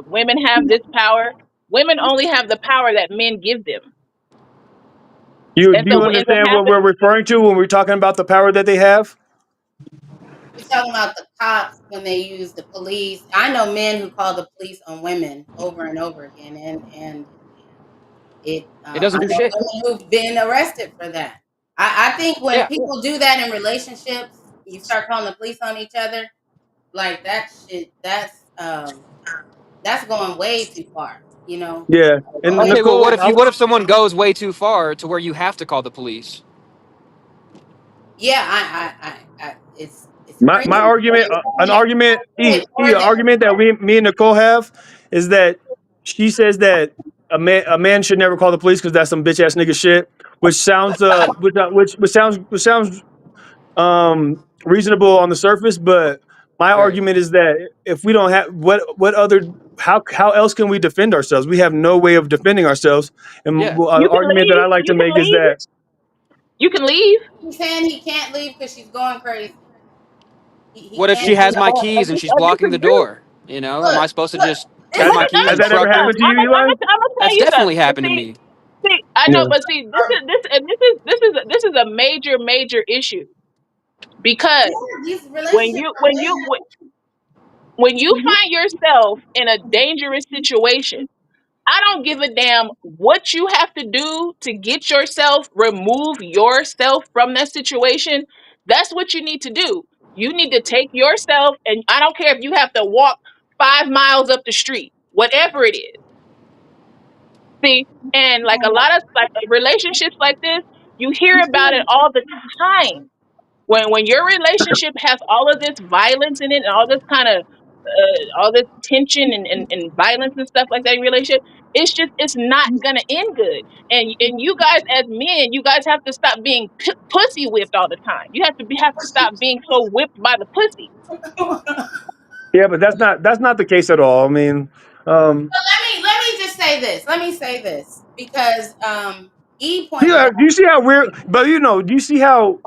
women have this power, women only have the power that men give them, You and do so you what ends up understand what happening. we're referring to when we're talking about the power that they have? We're talking about the cops when they use the police. I know men who call the police on women over and over again, and it. It doesn't I do know shit. women who've been arrested for that. I think when Yeah. people do that in relationships, you start calling the police on each other like that. Shit, that's going way too far. You know, Yeah. And way. Okay, well, what Nicole, if someone goes way too far to where you have to call the police? Yeah, it's my crazy. argument, an Yeah, argument, an or that. argument that me and Nicole have is that she says that a man should never call the police because that's some bitch ass nigga shit, which sounds which sounds reasonable on the surface, but my Right. argument is that if we don't have what other how else can we defend ourselves? We have no way of defending ourselves. And Yeah. an You can argument that I leave. like to You can make is leave. that You can leave. He's saying he can't leave because she's going crazy. He What if can't she has leave. my keys and she's I blocking the disagree. door? Am Look, I supposed to look. just This have is Let my me the let has me keys, that tell ever you truck her? happened something. to you, Eli? I'm gonna tell That's you definitely something. And happened to see, me. I know, Yeah. but see, this is a major issue because yeah. These when relationships you are when way you when, when you find yourself in a dangerous situation, I don't give a damn what you have to do to get yourself, remove yourself from that situation. That's what you need to do. You need to take yourself, and I don't care if you have to walk 5 miles up the street, whatever it is. See, and like a lot of like relationships like this, you hear about it all the time. When your relationship has all of this violence in it and all this kind of all this tension and violence and stuff like that in your relationship, it's not gonna end good. And you guys as men, you guys have to stop being pussy whipped all the time. You have to stop being so whipped by the pussy. let Yeah, but that's not the case at all. I mean, um, me just say this. Let me say this because E pointed do out. you see how we're? But do you see how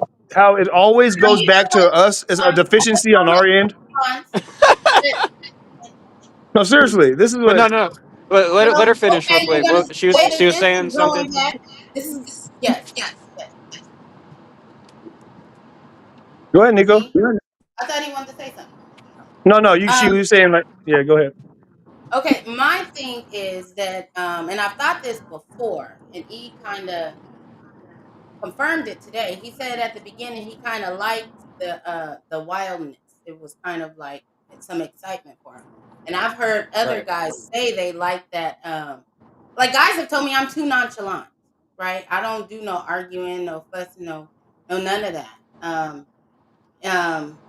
it always No, goes you know back to us as a what? deficiency on our end? Response. No, seriously, this is But what. no, no. Let her finish real Okay, you're quick. gonna Well, she was wait a she was minute. saying You're something. going back. This is yes, yes. Go ahead, Nico. E, I thought he wanted to say something. No, no, she Um, was saying like, yeah, go ahead. okay, my thing is that, and I've thought this before, and E kind of confirmed it today. He said at the beginning he kind of liked the wildness. It was kind of like some excitement for him. And I've heard other Right. guys say they like that. Like guys have told me I'm too nonchalant, right? I don't do no arguing, no fussing, no none of that.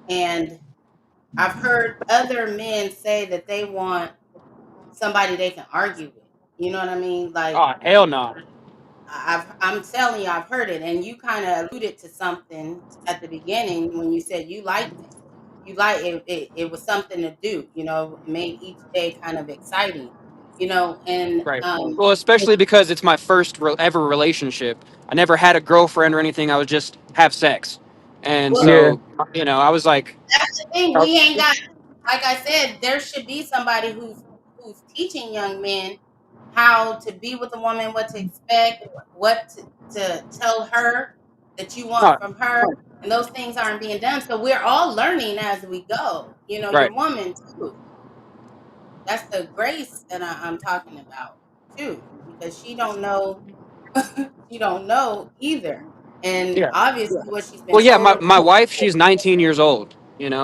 And I've heard other men say that they want somebody they can argue with. You know what I mean? Like Oh, hell no. I'm telling you, I've heard it, and you kind of alluded to something at the beginning when you said you liked it. You like it. It was something to do. It made each day kind of exciting. And Right. Well, especially because it's my first ever relationship. I never had a girlfriend or anything. I was just have sex, and well, Yeah, so I was like, that's the thing. oh, We ain't got. Like I said, there should be somebody who's teaching young men how to be with a woman, what to expect, what to tell her that you want no, from her. and those things aren't being done. So we're all learning as we go. You know, Right. your woman too. That's the grace that I'm talking about too, because she don't know, she don't know either, and Yeah. obviously what she's been Well, yeah. told. My wife, she's 19 years old.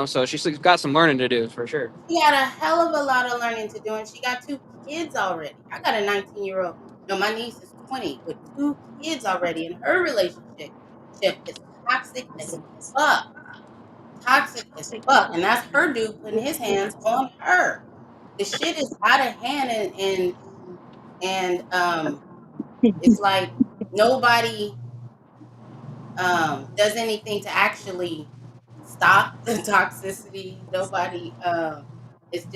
So she's got some learning to do for sure. She got a hell of a lot of learning to do, and she got 2 kids already. I got a 19-year-old. No, my niece is 20 with 2 kids already, and her relationship is toxic as fuck. Toxic as fuck, and that's her dude putting his hands on her. The shit is out of hand, and it's like nobody does anything to actually stop the toxicity. Nobody. It's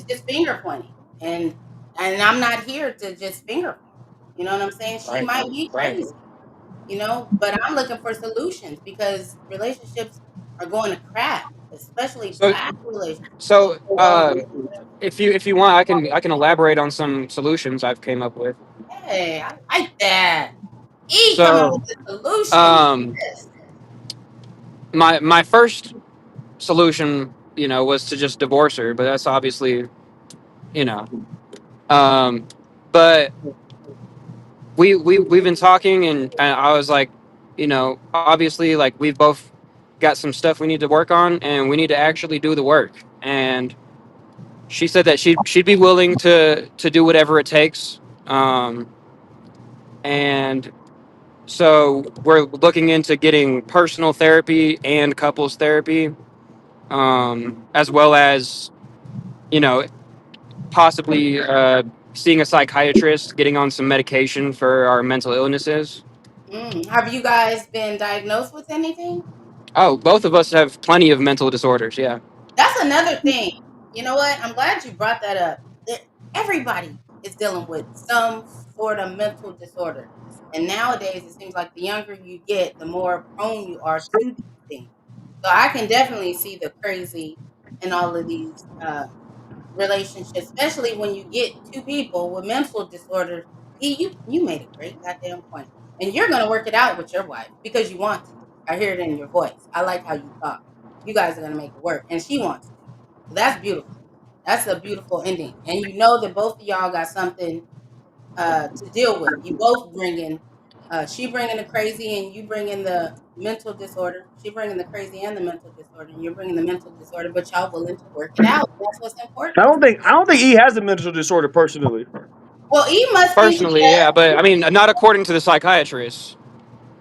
just finger pointing, and I'm not here to just finger point. You know what I'm saying? She Right. might be Right. crazy, but I'm looking for solutions because relationships are going to crap, especially So black relationships. so if you want, I can elaborate on some solutions I've came up with. Hey, I like that. E coming So with the solution. um, Yes. my first solution, was to just divorce her, but that's obviously, you know, um, but we've been talking, and I was like, obviously, like, we've both got some stuff we need to work on, and we need to actually do the work. And she said that she'd be willing to do whatever it takes. And so we're looking into getting personal therapy and couples therapy, as well as, you know possibly seeing a psychiatrist, getting on some medication for our mental illnesses. Have you guys been diagnosed with anything? Oh, both of us have plenty of mental disorders. Yeah. That's another thing. You know what? I'm glad you brought that up. Everybody is dealing with some sort of mental disorder. And nowadays, it seems like the younger you get, the more prone you are to these things. So I can definitely see the crazy in all of these relationships, especially when you get two people with mental disorders. You made a great goddamn point, and you're gonna work it out with your wife because you want to. I hear it in your voice. I like how you talk. You guys are gonna make it work, and she wants to. So that's beautiful. That's a beautiful ending, and you know that both of y'all got something to deal with. You both bringing, she bringing the crazy, and you bringing the mental disorder. She bringing the crazy and the mental disorder, and you're bringing the mental disorder. But y'all willing to work it out. That's what's important. I don't think he has a mental disorder personally. Well, E must think he Personally, yeah, but I mean, not according to the psychiatrist.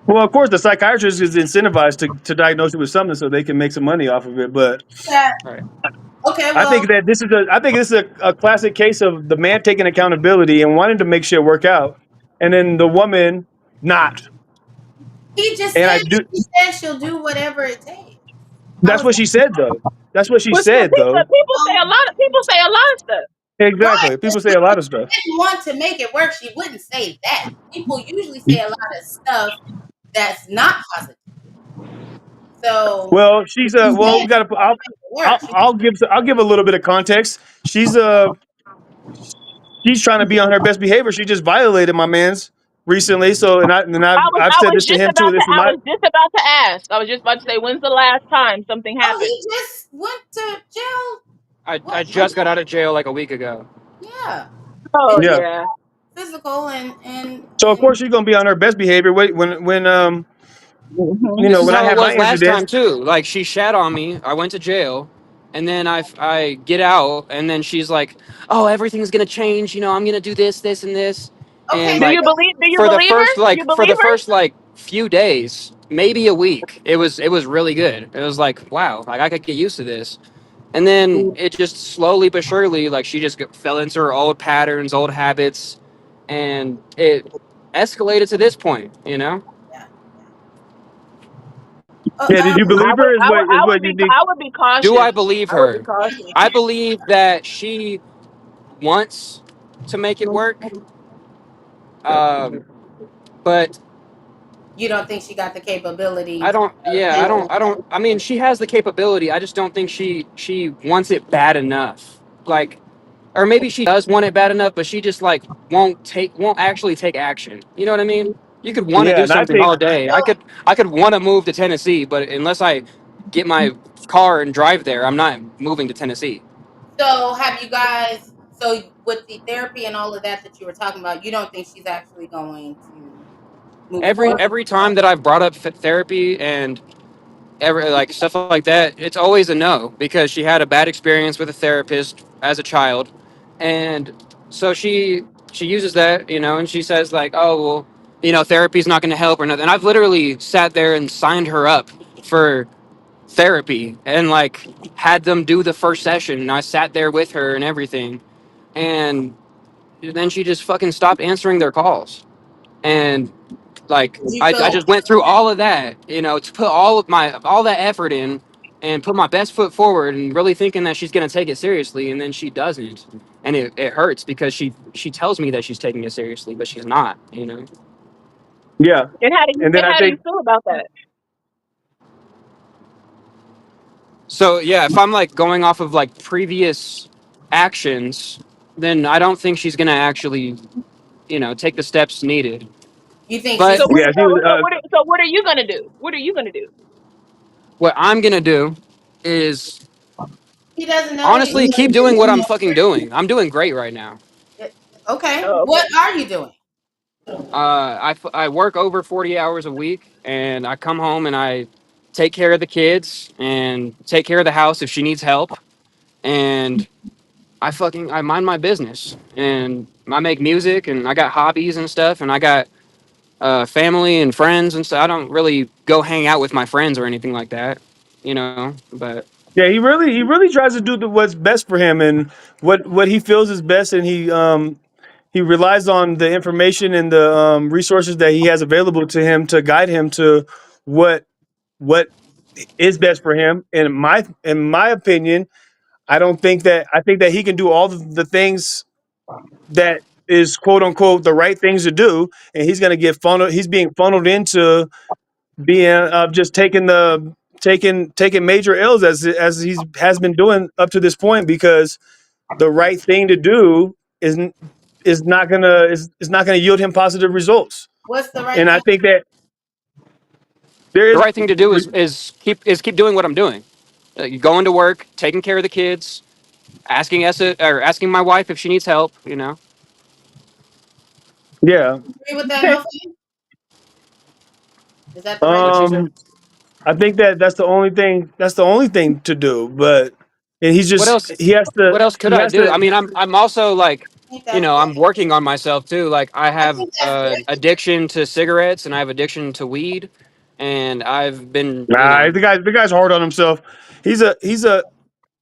Well, of course, the psychiatrist is incentivized to diagnose you with something so they can make some money off of it. But that. Right. Okay, well, I think this is a classic case of the man taking accountability and wanting to make shit work out, and then the woman not. he just And said I that do. she said she'll do whatever it takes. How That's was what that? she said, though. That's what she But still, said, though. people say a lot of stuff. Right. Exactly. If People say she a lot of stuff. didn't want to make it work, she wouldn't say that. People usually say a lot of stuff that's not positive. So Well, she said we got to. she make it work. She I'll give a little bit of context. She's trying to be on her best behavior. She just violated my man's recently. So I've said this to him too. This is I my was just about to ask. I was just about to say, when's the last time something oh, happened? he just went to jail. I What? just got out of jail like a week ago. Yeah. Oh It's yeah. yeah. physical and So of course she's gonna be on her best behavior. Hmm. This is When I how it have my was last incidents. time too. Like, she shat on me. I went to jail, and then I get out, and then she's like, "Oh, everything's gonna change. I'm gonna do this, this, and this," okay. and Do you like, believe? Do you for the believe her? first Do you like for believe the her? first like few days, maybe a week, it was really good. It was like, wow, like, I could get used to this. And then it just slowly but surely, like, she just fell into her old patterns, old habits, and it escalated to this point. Yeah. Yeah, did you believe her? Is what you need. I would be Do cautious. I believe I would be her? cautious. I believe that she wants to make it work, um, but You don't think she got the I capability don't. of Yeah, I handling don't. I don't. I mean, she has the capability. I just don't think she wants it bad enough. Like, or maybe she does want it bad enough, but she just, like, won't actually take action. You know what I mean? You could want to Yeah, do and I something think all day. So, I could want to move to Tennessee, but unless I get my car and drive there, I'm not moving to Tennessee. so have you guys? So with the therapy and all of that you were talking about, you don't think she's actually going to move forward? Every time that I've brought up therapy and ever like stuff like that, it's always a no because she had a bad experience with a therapist as a child, and so she uses that, you know, and she says like, oh well, you know, therapy's not going to help or nothing. And I've literally sat there and signed her up for therapy and like had them do the first session, and I sat there with her and everything, and then she just fucking stopped answering their calls. And like Do you feel I like just went through all of that, you know, to put all that effort in and put my best foot forward and really thinking that she's gonna take it seriously, and then she doesn't. And it hurts because she tells me that she's taking it seriously, but she's not, you know. yeah, and then And I how do you think feel about that? So yeah, if I'm like going off of like previous actions, then I don't think she's gonna actually, you know, take the steps needed. you think But she's yeah, she was, So what are you gonna do? What are you gonna do? what I'm gonna do is he doesn't know that he's honestly keep going to doing what I'm do fucking doing. I'm doing great right now. it? Okay, Oh, what okay. are you doing? I work over 40 hours a week, and I come home and I take care of the kids and take care of the house if she needs help, and I mind my business, and I make music, and I got hobbies and stuff, and I got family and friends and stuff. I don't really go hang out with my friends or anything like that, you know. But yeah, he really tries to do what's best for him and what he feels is best, and he relies on the information and the resources that he has available to him to guide him to what what is best for him. And in my opinion, I think that he can do all the things that is quote unquote the right things to do, and he's going to get funneled. He's being funneled into being just taking major L's as he's has been doing up to this point because the right thing to do is not gonna yield him positive results. What's the right And I thing? think that there the is right thing to do is keep doing what I'm doing, going to work, taking care of the kids, asking or asking my wife if she needs help, you know. yeah. Agree with that? Okay. No, is that the right What thing? she said. Um I think that that's the only thing to do. But and he's What just else? What else could he I has do? to I mean, I'm also like, I think you that's know, good. I'm working on myself too. Like I I have think that's great. addiction to cigarettes and I have addiction to weed, and I've been, you nah, know, the guy's hard on himself.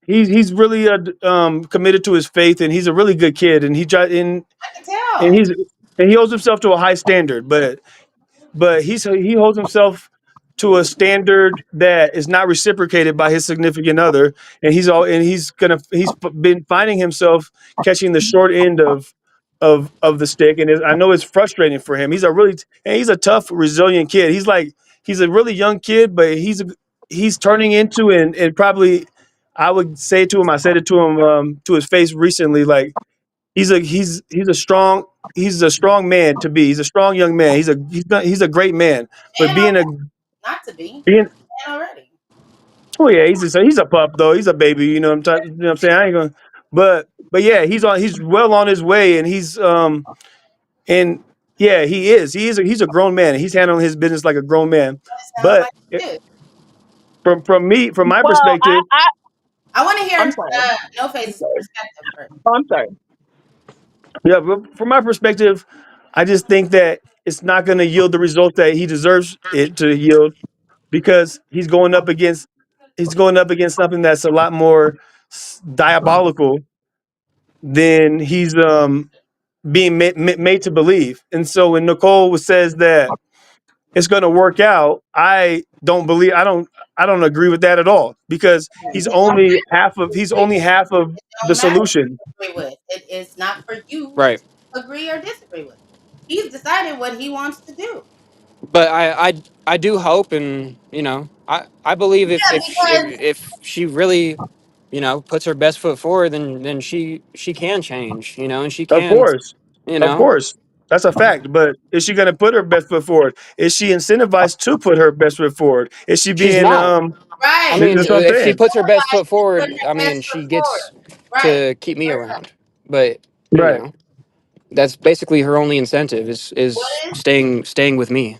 He's really committed to his faith, and he's a really good kid, and I can and tell. he's and he holds himself to a high standard. But he holds himself to a standard that is not reciprocated by his significant other, and he's been finding himself catching the short end of the stick, and I know it's frustrating for him. He's a tough, resilient kid. He's a really young kid, but he's turning into and probably I would say to him, I said it to him to his face recently, like he's a strong man to be. He's a strong young man. He's a great man. But And not to be. He's being a man already. oh yeah, he's a pup though. He's a baby. You know what I'm saying. I ain't gonna. But yeah, he's well on his way, and and yeah, he's a grown man. And he's handling his business like a grown man. It sounds But like it is. from my Well, perspective, I want to hear I'm sorry. No I'm Face's sorry. perspective first. Oh, I'm sorry. yeah, but from my perspective, I just think that it's not going to yield the result that he deserves it to yield because he's going up against something that's a lot more diabolical than he's being made to believe. And so when Nicole says that it's going to work out, I don't agree with that at all because he's only half of It the don't matter solution. what you agree with. It is not for you right. to agree or disagree with. He's decided what he wants to do. But I do hope, and you know, I believe Yeah, because if she really, you know, puts her best foot forward, then she can change, you know, and she Of can, course. you Of know. course. That's a fact. But is she going to put her best foot forward? Is she incentivized to put her best foot forward? Is she She's being not. I Right. mean, That's what I'm if she saying. puts her best foot Putting forward, her I best mean, foot she forward. gets Right. to keep me Word up. around. But you Right. know, that's basically her only incentive What is is? staying with me.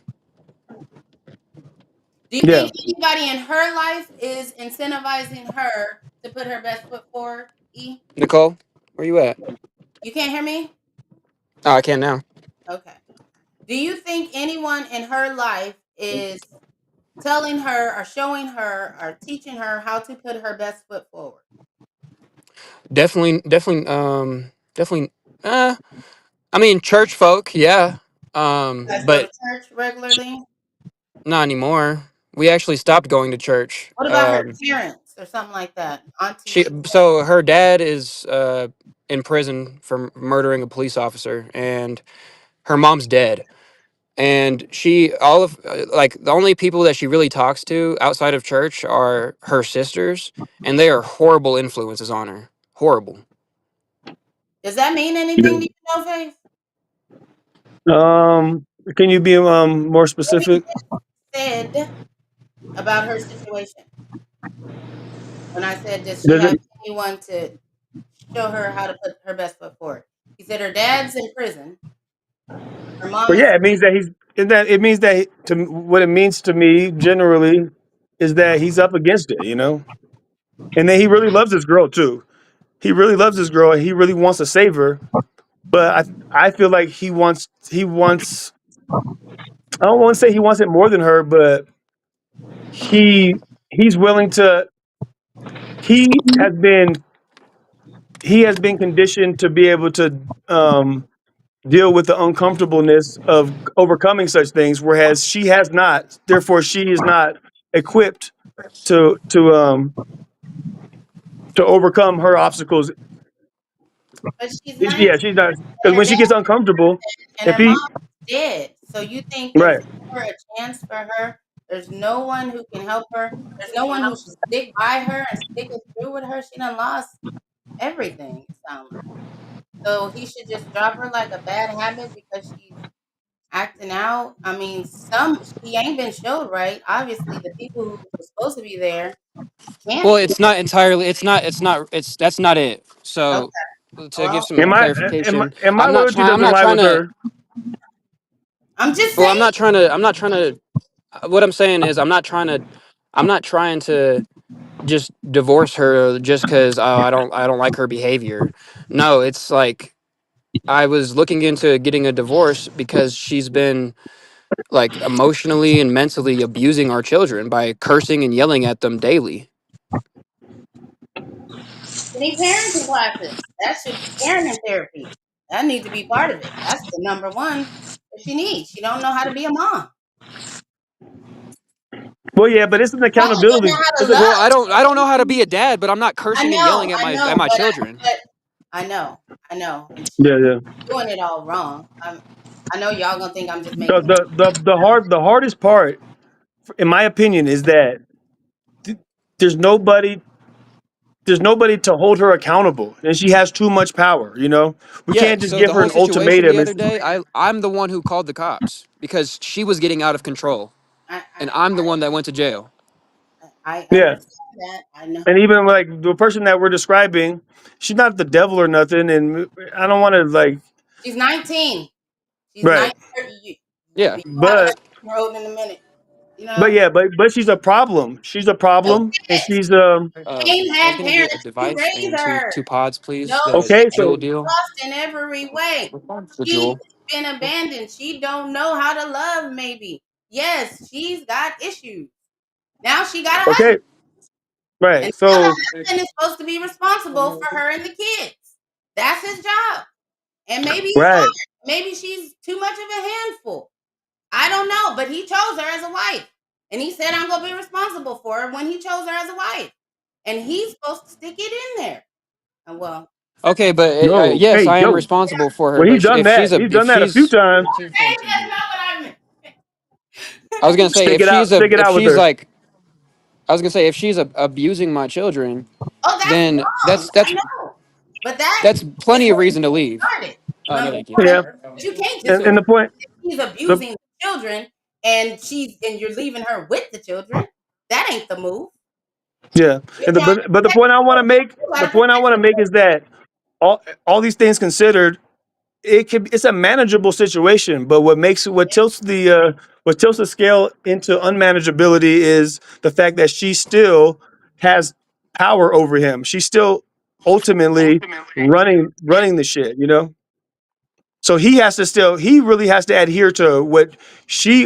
Do you Yeah. think anybody in her life is incentivizing her to put her best foot forward? E, Nicole, where you at? you can't hear me? Oh, I can now. Okay. Do you think anyone in her life is telling her or showing her or teaching her how to put her best foot forward? Definitely. Uh, I mean, church folk, yeah. You guys go to But church regularly? not anymore. We actually stopped going to church. What about her parents or something like that? She Aunties? so her dad is in prison for murdering a police officer, and her mom's dead. And she all of like the only people that she really talks to outside of church are her sisters, and they are horrible influences on her. Horrible. Does that mean anything to Yeah. you, No Face? Can you be more What he specific? just said about her situation. When I said, does she Does have it? anyone to show her how to put her best foot forward? He said her dad's in prison. Her mom Well, is yeah. It means that he's. That it means that what it means to me generally is that he's up against it. And then he really loves this girl too. He really loves this girl, and he really wants to save her. But I feel like he wants. I don't want to say he wants it more than her, but he he's willing to. He has been he has been conditioned to be able to deal with the uncomfortableness of overcoming such things, whereas she has not. Therefore, she is not equipped to to um to overcome her obstacles. but she's Yeah, 19 she's not, and because her when dad she gets uncomfortable, and if her mom he is dead. So you think there's right, never a chance for her? There's no one who can help her. There's no one who should stick by her and stick it through with her. She done lost everything, it sounds like. So he should just drop her like a bad habit because she's acting out. I mean, she ain't been showed right. Obviously, the people who were supposed to be there Well, can't be. it's not entirely. It's that's not it. So Okay. to give Well, some and clarification, my loyalty I'm doesn't not lie trying with to. her. I'm just Well, saying. I'm not trying to. What I'm saying is, I'm not trying to just divorce her just because I don't like her behavior. No, it's like I was looking into getting a divorce because she's been like emotionally and mentally abusing our children by cursing and yelling at them daily. She need parenting classes. That should be parenting therapy. That needs to be part of it. That's the number one that she needs. She don't know how to be a mom. Well, yeah, but it's an She don't know accountability. how to It's a Well, love. I don't know how to be a dad, but I'm not I cursing and know, yelling I at know, my children. but I know, I know, and she's yeah, yeah. doing it all wrong. I know y'all gonna think I'm just The making it. the the the hardest part, in my opinion, is that th- there's nobody there's nobody to hold her accountable, and she has too much power. We Yeah, can't just so give the her whole an situation the ultimatum. other day, I'm the one who called the cops because she was getting out of control, I, and I, I'm the one that went to jail. I Yeah, understand that. I know and even like the person that we're describing, she's not the devil or nothing, and I don't want to like she's 19. She's right, 19. You Yeah. be having but that road in a minute. You but know, yeah, but she's a problem. She's a no problem, and shit. she's Jane I was had gonna get a parents to device raise and her. two pods, No please. The okay. shit. Jewel So deal. Lost in every way. The She's Jewel. been abandoned. She don't know how to love, maybe. Yes, she's got issues. Now she got a husband. okay, And right. now her So husband is supposed to be responsible for her and the kids. That's his job. And maybe it's right, hard. Maybe she's too much of a handful. I don't know. But he chose her as a wife. And he said, I'm going to be responsible for her when he chose her as a wife. And he's supposed to stick it in there. And well, Okay, but no, yes, hey, I am yo. responsible for her. Well, But He's if done that a few she's, times. hey, that's not what I meant. I was gonna say Stick it if out with she's her. like I was gonna say if she's abusing my children, Oh, that's then wrong. I know. But that that's is plenty of where reason to you leave. started. no, number thank you. Yeah, one. But you can't You just and too. the point, she's the abusing the children and you're leaving her with the children. That ain't the move. yeah, You're and trying to but the protect point I want to make, you the gotta point I protect want to make is that all these things considered, it's a manageable situation. But what tilts the scale into unmanageability is the fact that she still has power over him. She's still ultimately running the shit. So he really has to adhere to what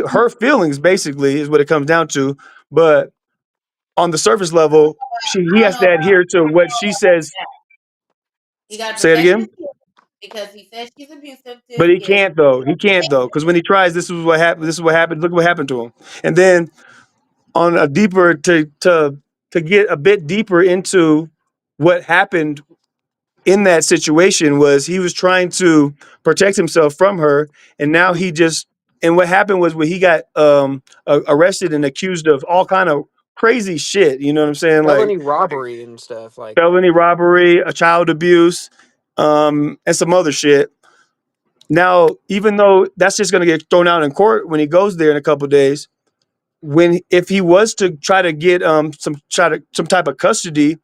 her feelings basically is what it comes down to. But on the surface level, I he don't has know to about adhere to what she says. that. You gotta Say it protect his again. kids because he says she's abusive to But his he kids. can't though. He can't though, because when he tries, this is what happened. This is what happened. Look what happened to him. And then on a deeper to get a bit deeper into what happened in that situation was he was trying to protect himself from her, and now he just and what happened was when he got arrested and accused of all kind of crazy shit. You know what I'm saying? Like Felony robbery and stuff. Like, felony robbery, a child abuse, and some other shit. Now, even though that's just going to get thrown out in court when he goes there in a couple of days, when if he was to try to get some type of custody,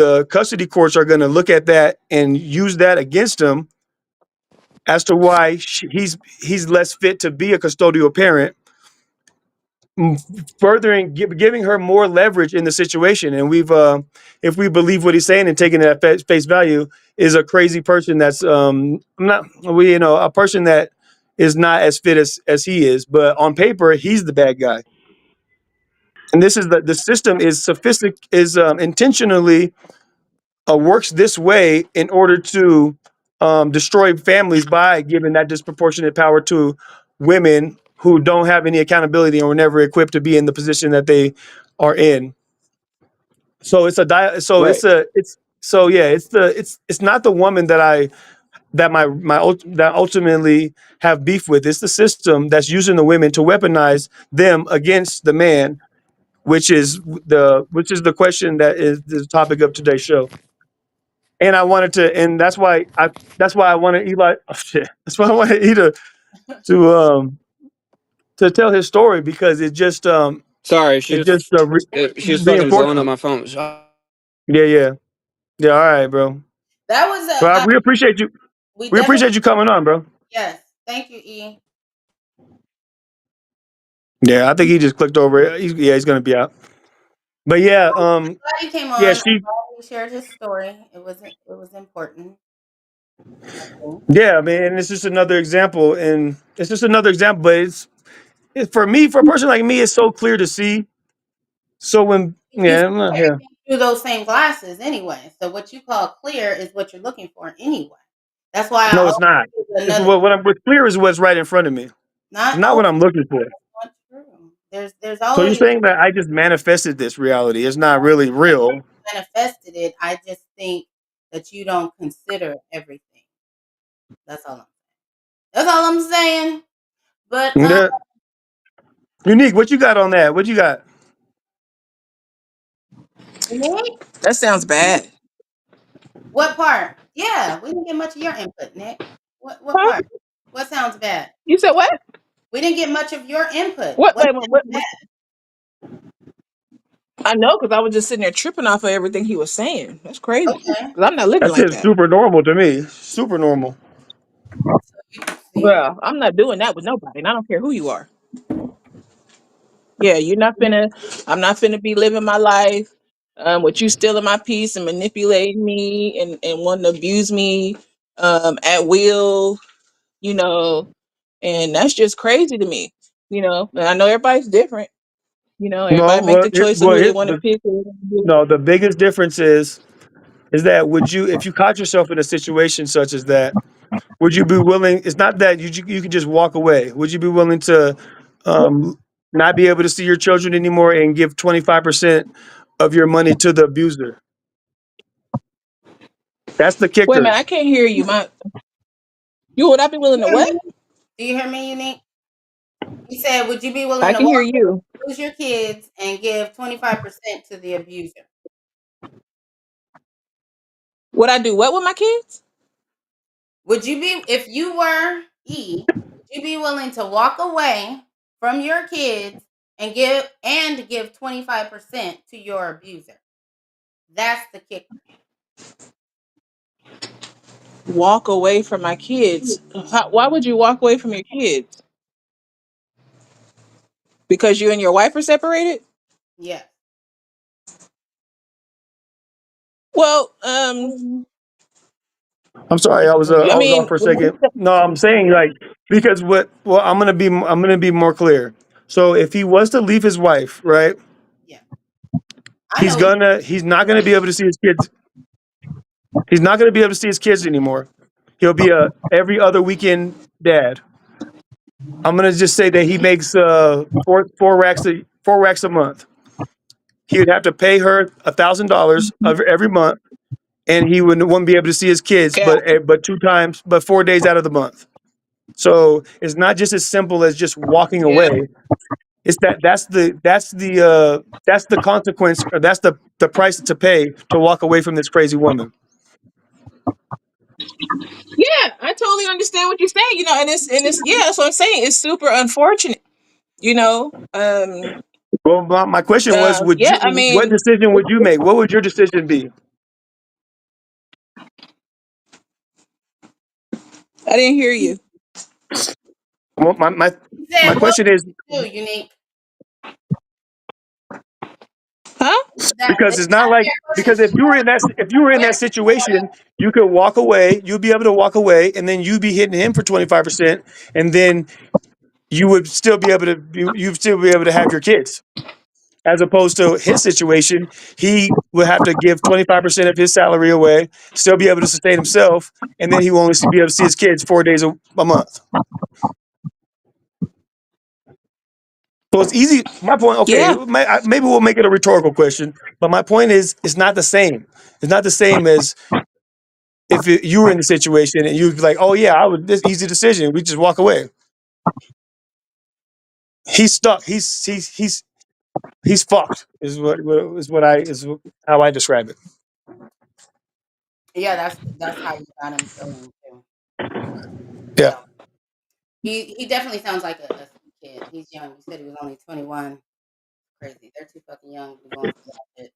the custody courts are going to look at that and use that against him as to why he's less fit to be a custodial parent, furthering giving her more leverage in the situation. And if we believe what he's saying and taking it at face value, is a crazy person that's not a person that is not as fit as he is, but on paper he's the bad guy. And this is the system is sophistic is intentionally works this way in order to destroy families by giving that disproportionate power to women who don't have any accountability and were never equipped to be in the position that they are in. So so right. it's so yeah, it's not the woman that ultimately have beef with. It's the system that's using the women to weaponize them against the man, which is the question that is the topic of today's show. And I wanted to, and that's why I wanted Eli. Oh shit! That's why I wanted Eda to um to tell his story because Sorry, it just she was fucking blowing up reinforces. my phone. Yeah, yeah, yeah. All right, bro. That was Well, a we appreciate you. we We definitely appreciate you coming on, bro. yes. Thank you, E. Yeah, I think he just clicked over it. He's gonna be out. But yeah, Glad he came yeah, on. I'm she, glad he shared his story. It was important. I think. yeah, man. And it's just another example, and it's just another example. But for me, for a person like me, it's so clear to see. So when, You see yeah, I'm not here. everything through those same glasses anyway. So what you call clear is what you're looking for anyway. That's why I No, it's always not. give It's another what's clear is what's right in front of me. It's not not always what I'm looking for. not true. There's So you're always saying that I just manifested this reality. It's not really real. manifested it. I just think that you don't consider everything. That's all. That's all I'm saying. But Yeah. Unique, what you got on that? What you got? Nick, That sounds bad. what part? Yeah, we didn't get much of your input, Nick. What Huh? part? What sounds bad? You said what? We didn't get much of your input. What? What Wait, sounds bad? I know because I was just sitting there tripping off of everything he was saying. That's crazy. Okay. Because I'm not living That like shit's that. super normal to me. Super normal. So you see. Well, I'm not doing that with nobody, and I don't care who you are. Yeah, you're not finna. I'm not finna be living my life with you stealing my peace and manipulating me and wanting to abuse me at will. You know, and that's just crazy to me. And I know everybody's different. No, Everybody make the choice of who they want to pick. no. The biggest difference is that would you, if you caught yourself in a situation such as that, would you be willing? It's not that you could just walk away. Would you be willing to um, not be able to see your children anymore and give 25% of your money to the abuser? That's the Wait a minute, kicker. I can't hear you. You would I be willing to Hear what? me? Do you hear me, Unique? He said, would you be willing I to can hear walk away, you. lose your kids, and give 25% to the abuser? Would I do what with my kids? Would you be, if you were E, would you be willing to walk away from your kids and give 25% to your abuser? That's the kicker. Walk away from my kids. Why would you walk away from your kids? Because you and your wife are separated? Yeah. Well, I'm sorry, I I was off mean, for a second. No, I'm saying like because what well I'm gonna be more clear. So if he was to leave his wife, right, Yeah. I know. he's not gonna be able to see his kids. He's not gonna be able to see his kids anymore. He'll be a every other weekend dad. I'm gonna just say that he makes four racks a month. He would have to pay her $1,000 every month, and he wouldn't be able to see his kids, yeah, but 2 times, but 4 days out of the month. So it's not just as simple as just walking yeah, away. It's that's the consequence, or that's the price to pay to walk away from this crazy woman. yeah. I totally understand what you're saying. And it's yeah. That's what I'm saying. It's super unfortunate. You know. Well, my question was, Yeah. I what mean, decision would you make? What would your decision be? I didn't hear you. Well, He my said, what question is would you do, Unique? Huh? That because it's it's not not a like fair question. because She if you were in that situation, you could walk away. You'd be able to walk away, and then you'd be hitting him for 25%, and then you would still be able to you'd still be able to have your kids. As opposed to his situation, he would have to give 25% of his salary away, still be able to sustain himself, and then he will only be able to see his kids 4 days a month. So it's easy. My point, okay, Yeah. maybe we'll make it a rhetorical question, but my point is, it's not the same. It's not the same as if you were in the situation and you'd be like, "Oh yeah, I would. This easy decision. We just walk away." He's stuck. He's fucked. Is how I describe it. Yeah, that's how you got him feeling too. Yeah, So he definitely sounds like a sweet kid. He's young. You said he was only 21. Crazy. They're too fucking young to be going through that shit.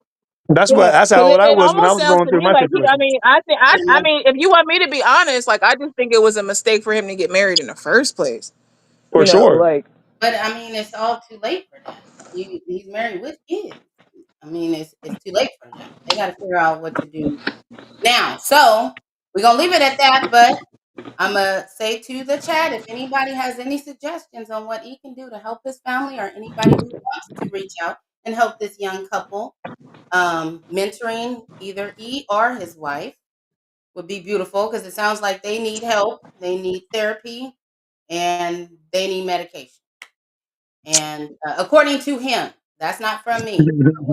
Yeah, that's because how old I it was when I almost was sounds going to through me my like he. I situation. mean, I mean, if you want me to be honest, like I just think it was a mistake for him to get married in the first place. For sure. Like But I mean, it's all too late for that. He's married with kids. I mean, it's too late for them. They got to figure out what to do now. So we're gonna leave it at that. But I'm gonna say to the chat, if anybody has any suggestions on what he can do to help his family, or anybody who wants to reach out and help this young couple, mentoring either E or his wife would be beautiful because it sounds like they need help, they need therapy, and they need medication. And according to him, that's not from me.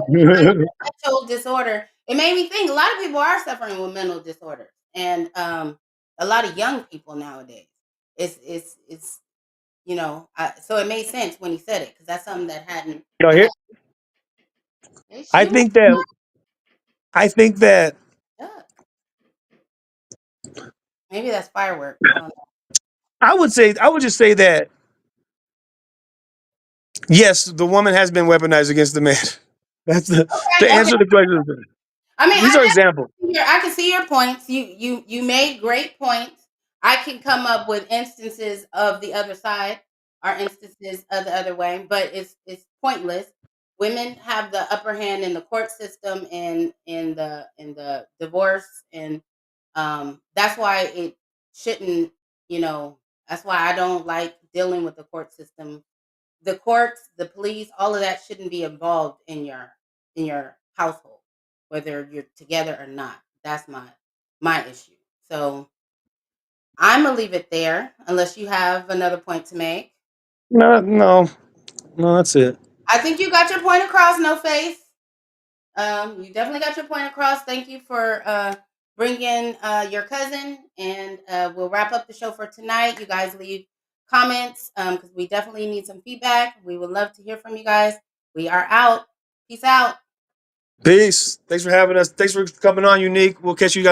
Mental disorder. It made me think a lot of people are suffering with mental disorders, and a lot of young people nowadays. It's so it made sense when he said it because that's something that hadn't. You know, I here had. They I shooting. think that I think that Yeah, maybe that's fireworks. I don't know. I would just say that yes, the woman has been weaponized against the man. That's the to Okay, okay. answer the question. I mean, These are examples. I can see your points. You made great points. I can come up with instances of the other side or instances of the other way, but it's pointless. Women have the upper hand in the court system and in the divorce, and that's why it shouldn't. You know, that's why I don't like dealing with the court system. The courts, the police, all of that shouldn't be involved in your household, whether you're together or not. That's my issue. So I'm gonna leave it there, unless you have another point to make. No, no, no. That's it. I think you got your point across, no face. You definitely got your point across. Thank you for bringing your cousin, and we'll wrap up the show for tonight. You guys leave comments because we definitely need some feedback. We would love to hear from you guys. We are out. Peace out. Peace. Thanks for having us. Thanks for coming on, Unique. We'll catch you guys.